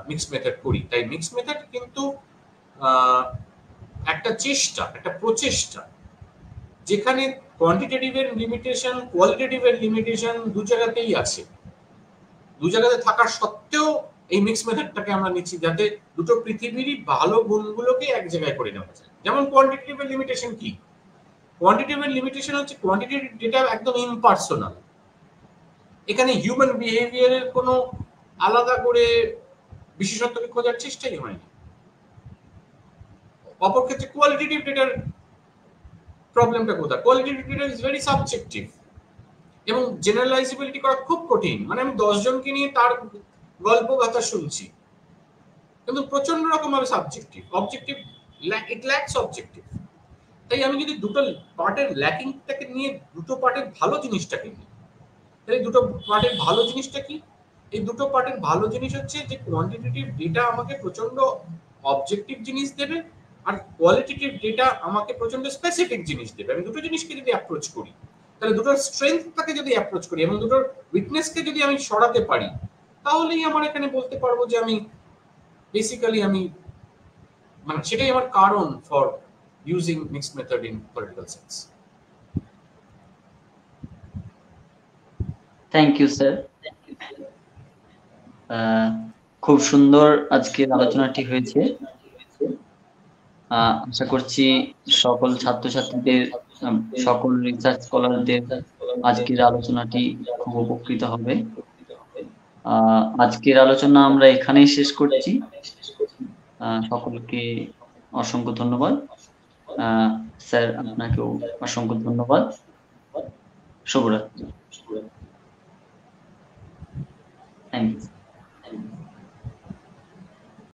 মিক্সড মেথড করি। তাই মিক্সড মেথড কিন্তু একটা চেষ্টা, একটা প্রচেষ্টা, যেখানে কোয়ান্টিটেটিভের লিমিটেশন, কোয়ালিটেটিভের লিমিটেশন দু জায়গাতেই আছে। দু জায়গাতে থাকার সত্ত্বেও এই মিক্স মেথডটাকে আমরা নিচ্ছি, যাতে দুটো পৃথিবীরই ভালো গুণগুলোকে এক জায়গায় করে নেওয়া যায়। যেমন কোয়ান্টিটেটিভ লিমিটেশন কি? কোয়ান্টিটেটিভ লিমিটেশন হচ্ছে কোয়ান্টিটেটিভ ডেটা একদম ইমপার্সোনাল। এখানে হিউম্যান বিহেভিয়ারের কোনো আলাদা করে বিশেষত্বকে খোঁজার চেষ্টাই হয়নি। অপর ক্ষেত্রে কোয়ালিটেটিভ ডেটার প্রবলেমটা কোথায়? Qualitative data is very subjective এবং জেনারেলাইজেবিলিটি করা খুব কঠিন। মানে আমি 10 জনকে নিয়ে তার গল্প কথা শুনছি, কিন্তু প্রচন্ড রকম ভাবে সাবজেক্টিভ। অবজেক্টিভ, ইট ল্যাকস অবজেক্টিভ। তাই আমি যদি দুটো পার্টের ল্যাকিংটাকে নিয়ে দুটো পার্টের ভালো জিনিসটাকে নিই, তাহলে দুটো পার্টের ভালো জিনিসটা কি? এই দুটো পার্টের ভালো জিনিস হচ্ছে যে কোয়ান্টিটেটিভ ডেটা আমাকে প্রচন্ড অবজেক্টিভ জিনিস দেবে, আর কোয়ালিটেটিভ ডেটা আমাকে প্রচন্ড স্পেসিফিক জিনিস দেবে। আমি দুটো জিনিসকে যদি অ্যাপ্রোচ করি, তাহলে দুটোর স্ট্রেংথটাকে যদি অ্যাপ্রোচ করি এবং দুটোর উইকনেসকে যদি আমি সরাতে পারি, তাহলেই আমার এখানে বলতে পারবো যে আমি বেসিক্যালি মানে সেটাই আমার কারণ for using mixed method in political science. Thank you sir. খুব সুন্দর আজকের আলোচনাটি হয়েছে। আশা করছি সকল ছাত্রছাত্রীদের, সকল রিসার্চ স্কলারদের আজকের আলোচনাটি খুব উপকৃত হবে। আজকের আলোচনা আমরা এখানেই শেষ করছি। সকলকে অসংখ্য ধন্যবাদ। স্যার, আপনাকেও অসংখ্য ধন্যবাদ। শুভরাত্রি। Thank you.